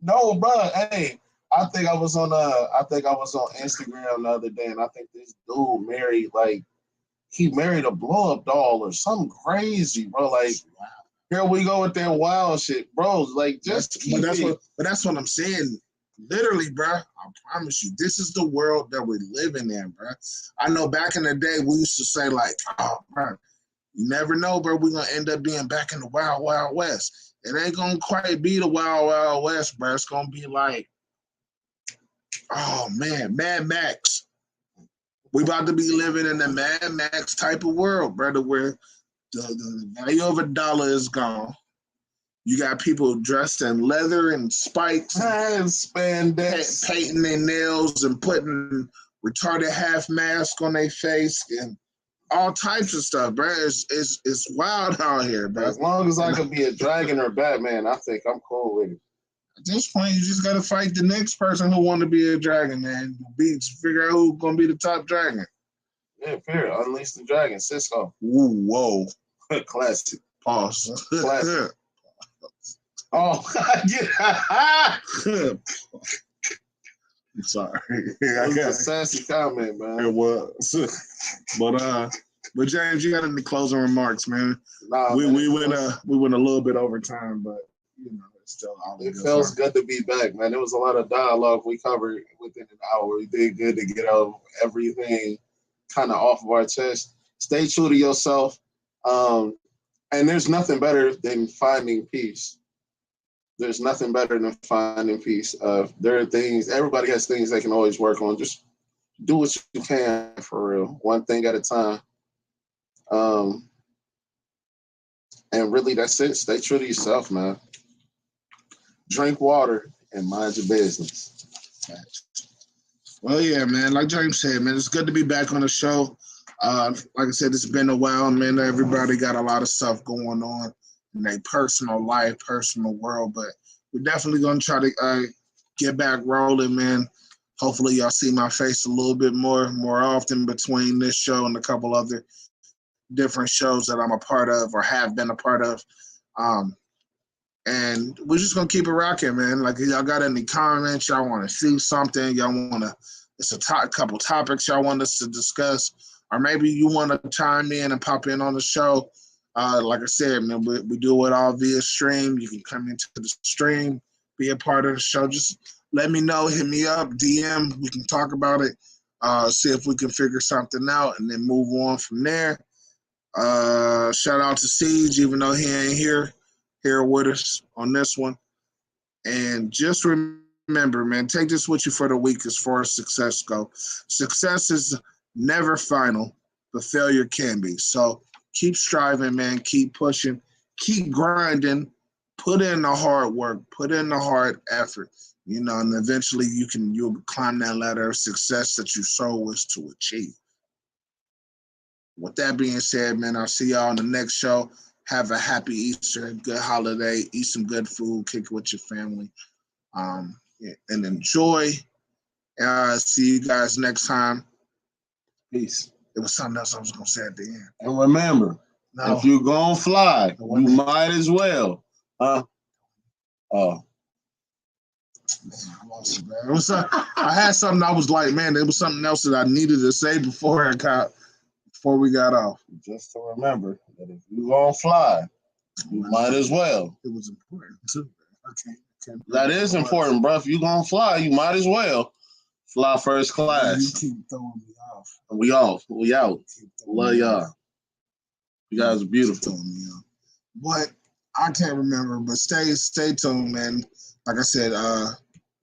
[SPEAKER 4] No, bro. Hey, I think I was on Instagram the other day, and I think this dude married he married a blow up doll or something crazy, bro. Like, here we go with that wild shit, bro. Like, just keep it.
[SPEAKER 2] But that's what I'm saying. Literally, bro. I promise you, this is the world that we're living in, bro. I know back in the day we used to say, like, oh, bro, you never know, bro. We're going to end up being back in the Wild Wild West. It ain't going to quite be the Wild Wild West, bro. It's going to be like, oh, man, Mad Max. We about to be living in the Mad Max type of world, brother, where the value of $1 is gone. You got people dressed in leather and spikes
[SPEAKER 4] and spandex,
[SPEAKER 2] painting their nails and putting retarded half mask on their face and all types of stuff, bro. It's wild out here, bro.
[SPEAKER 4] As long as I could be a dragon or Batman, I think I'm cool with it.
[SPEAKER 2] At this point, you just gotta fight the next person who want to be a dragon, man. Figure out who's gonna be the top dragon.
[SPEAKER 4] Yeah, period. Unleash the dragon, Cisco.
[SPEAKER 2] Ooh, whoa.
[SPEAKER 4] Classic.
[SPEAKER 2] Pause.
[SPEAKER 4] Classic. Oh, yeah.
[SPEAKER 2] I'm sorry.
[SPEAKER 4] That was a sassy comment, man.
[SPEAKER 2] It was. But James, you got any closing remarks, man?
[SPEAKER 4] Nah,
[SPEAKER 2] we went a little bit over time, but you know, it's still all
[SPEAKER 4] it feels good to be back, man. There was a lot of dialogue we covered within an hour. We did good to get out everything kind of off of our chest. Stay true to yourself. And there's nothing better than finding peace. There's nothing better than finding peace. There are things, everybody has things they can always work on. Just do what you can for real, one thing at a time. And really, that's it. Stay true to yourself, man. Drink water and mind your business.
[SPEAKER 2] Well, yeah, man. Like James said, man, it's good to be back on the show. Like I said, it's been a while, man. Everybody got a lot of stuff going on in their personal life, personal world, but we're definitely going to try to get back rolling, man. Hopefully y'all see my face a little bit more often between this show and a couple other different shows that I'm a part of or have been a part of. And we're just going to keep it rocking, man. Like, y'all got any comments, y'all want to see something, y'all want to, it's a couple topics y'all want us to discuss, or maybe you want to chime in and pop in on the show. Like I said, man, we do it all via stream. You can come into the stream, be a part of the show. Just let me know, hit me up, DM. We can talk about it, see if we can figure something out, and then move on from there. Shout out to Siege, even though he ain't here with us on this one. And just remember, man, take this with you for the week as far as success go. Success is never final, but failure can be. So keep striving, man. Keep pushing. Keep grinding. Put in the hard work. Put in the hard effort. And eventually you'll climb that ladder of success that you so wish to achieve. With that being said, man, I'll see y'all on the next show. Have a happy Easter, good holiday, eat some good food, kick it with your family, and enjoy. See you guys next time.
[SPEAKER 4] Peace.
[SPEAKER 2] It was something else I was gonna say at the end.
[SPEAKER 4] And remember, if you're gonna fly, you might as well. Oh.
[SPEAKER 2] I lost it, man. I had something I was like, man, it was something else that I needed to say before we got off.
[SPEAKER 4] Just to remember that if you're gonna fly, you might as well.
[SPEAKER 2] It was important too. Okay.
[SPEAKER 4] That is important, bro. If you're gonna fly, you might as well fly first class.
[SPEAKER 2] You keep throwing me off.
[SPEAKER 4] We off. We out. Love y'all. You guys are beautiful.
[SPEAKER 2] But I can't remember. But stay tuned, man. Like I said,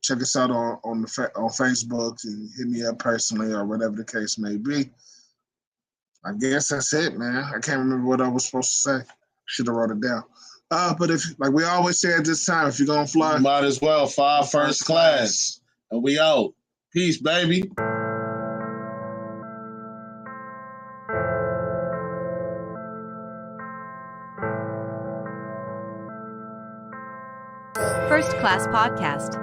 [SPEAKER 2] check us out on Facebook and hit me up personally or whatever the case may be. I guess that's it, man. I can't remember what I was supposed to say. Should have wrote it down. But if, like we always say at this time, if you're gonna fly,
[SPEAKER 4] you might as well fly first class. And we out. Peace, baby.
[SPEAKER 1] First Class Podcast.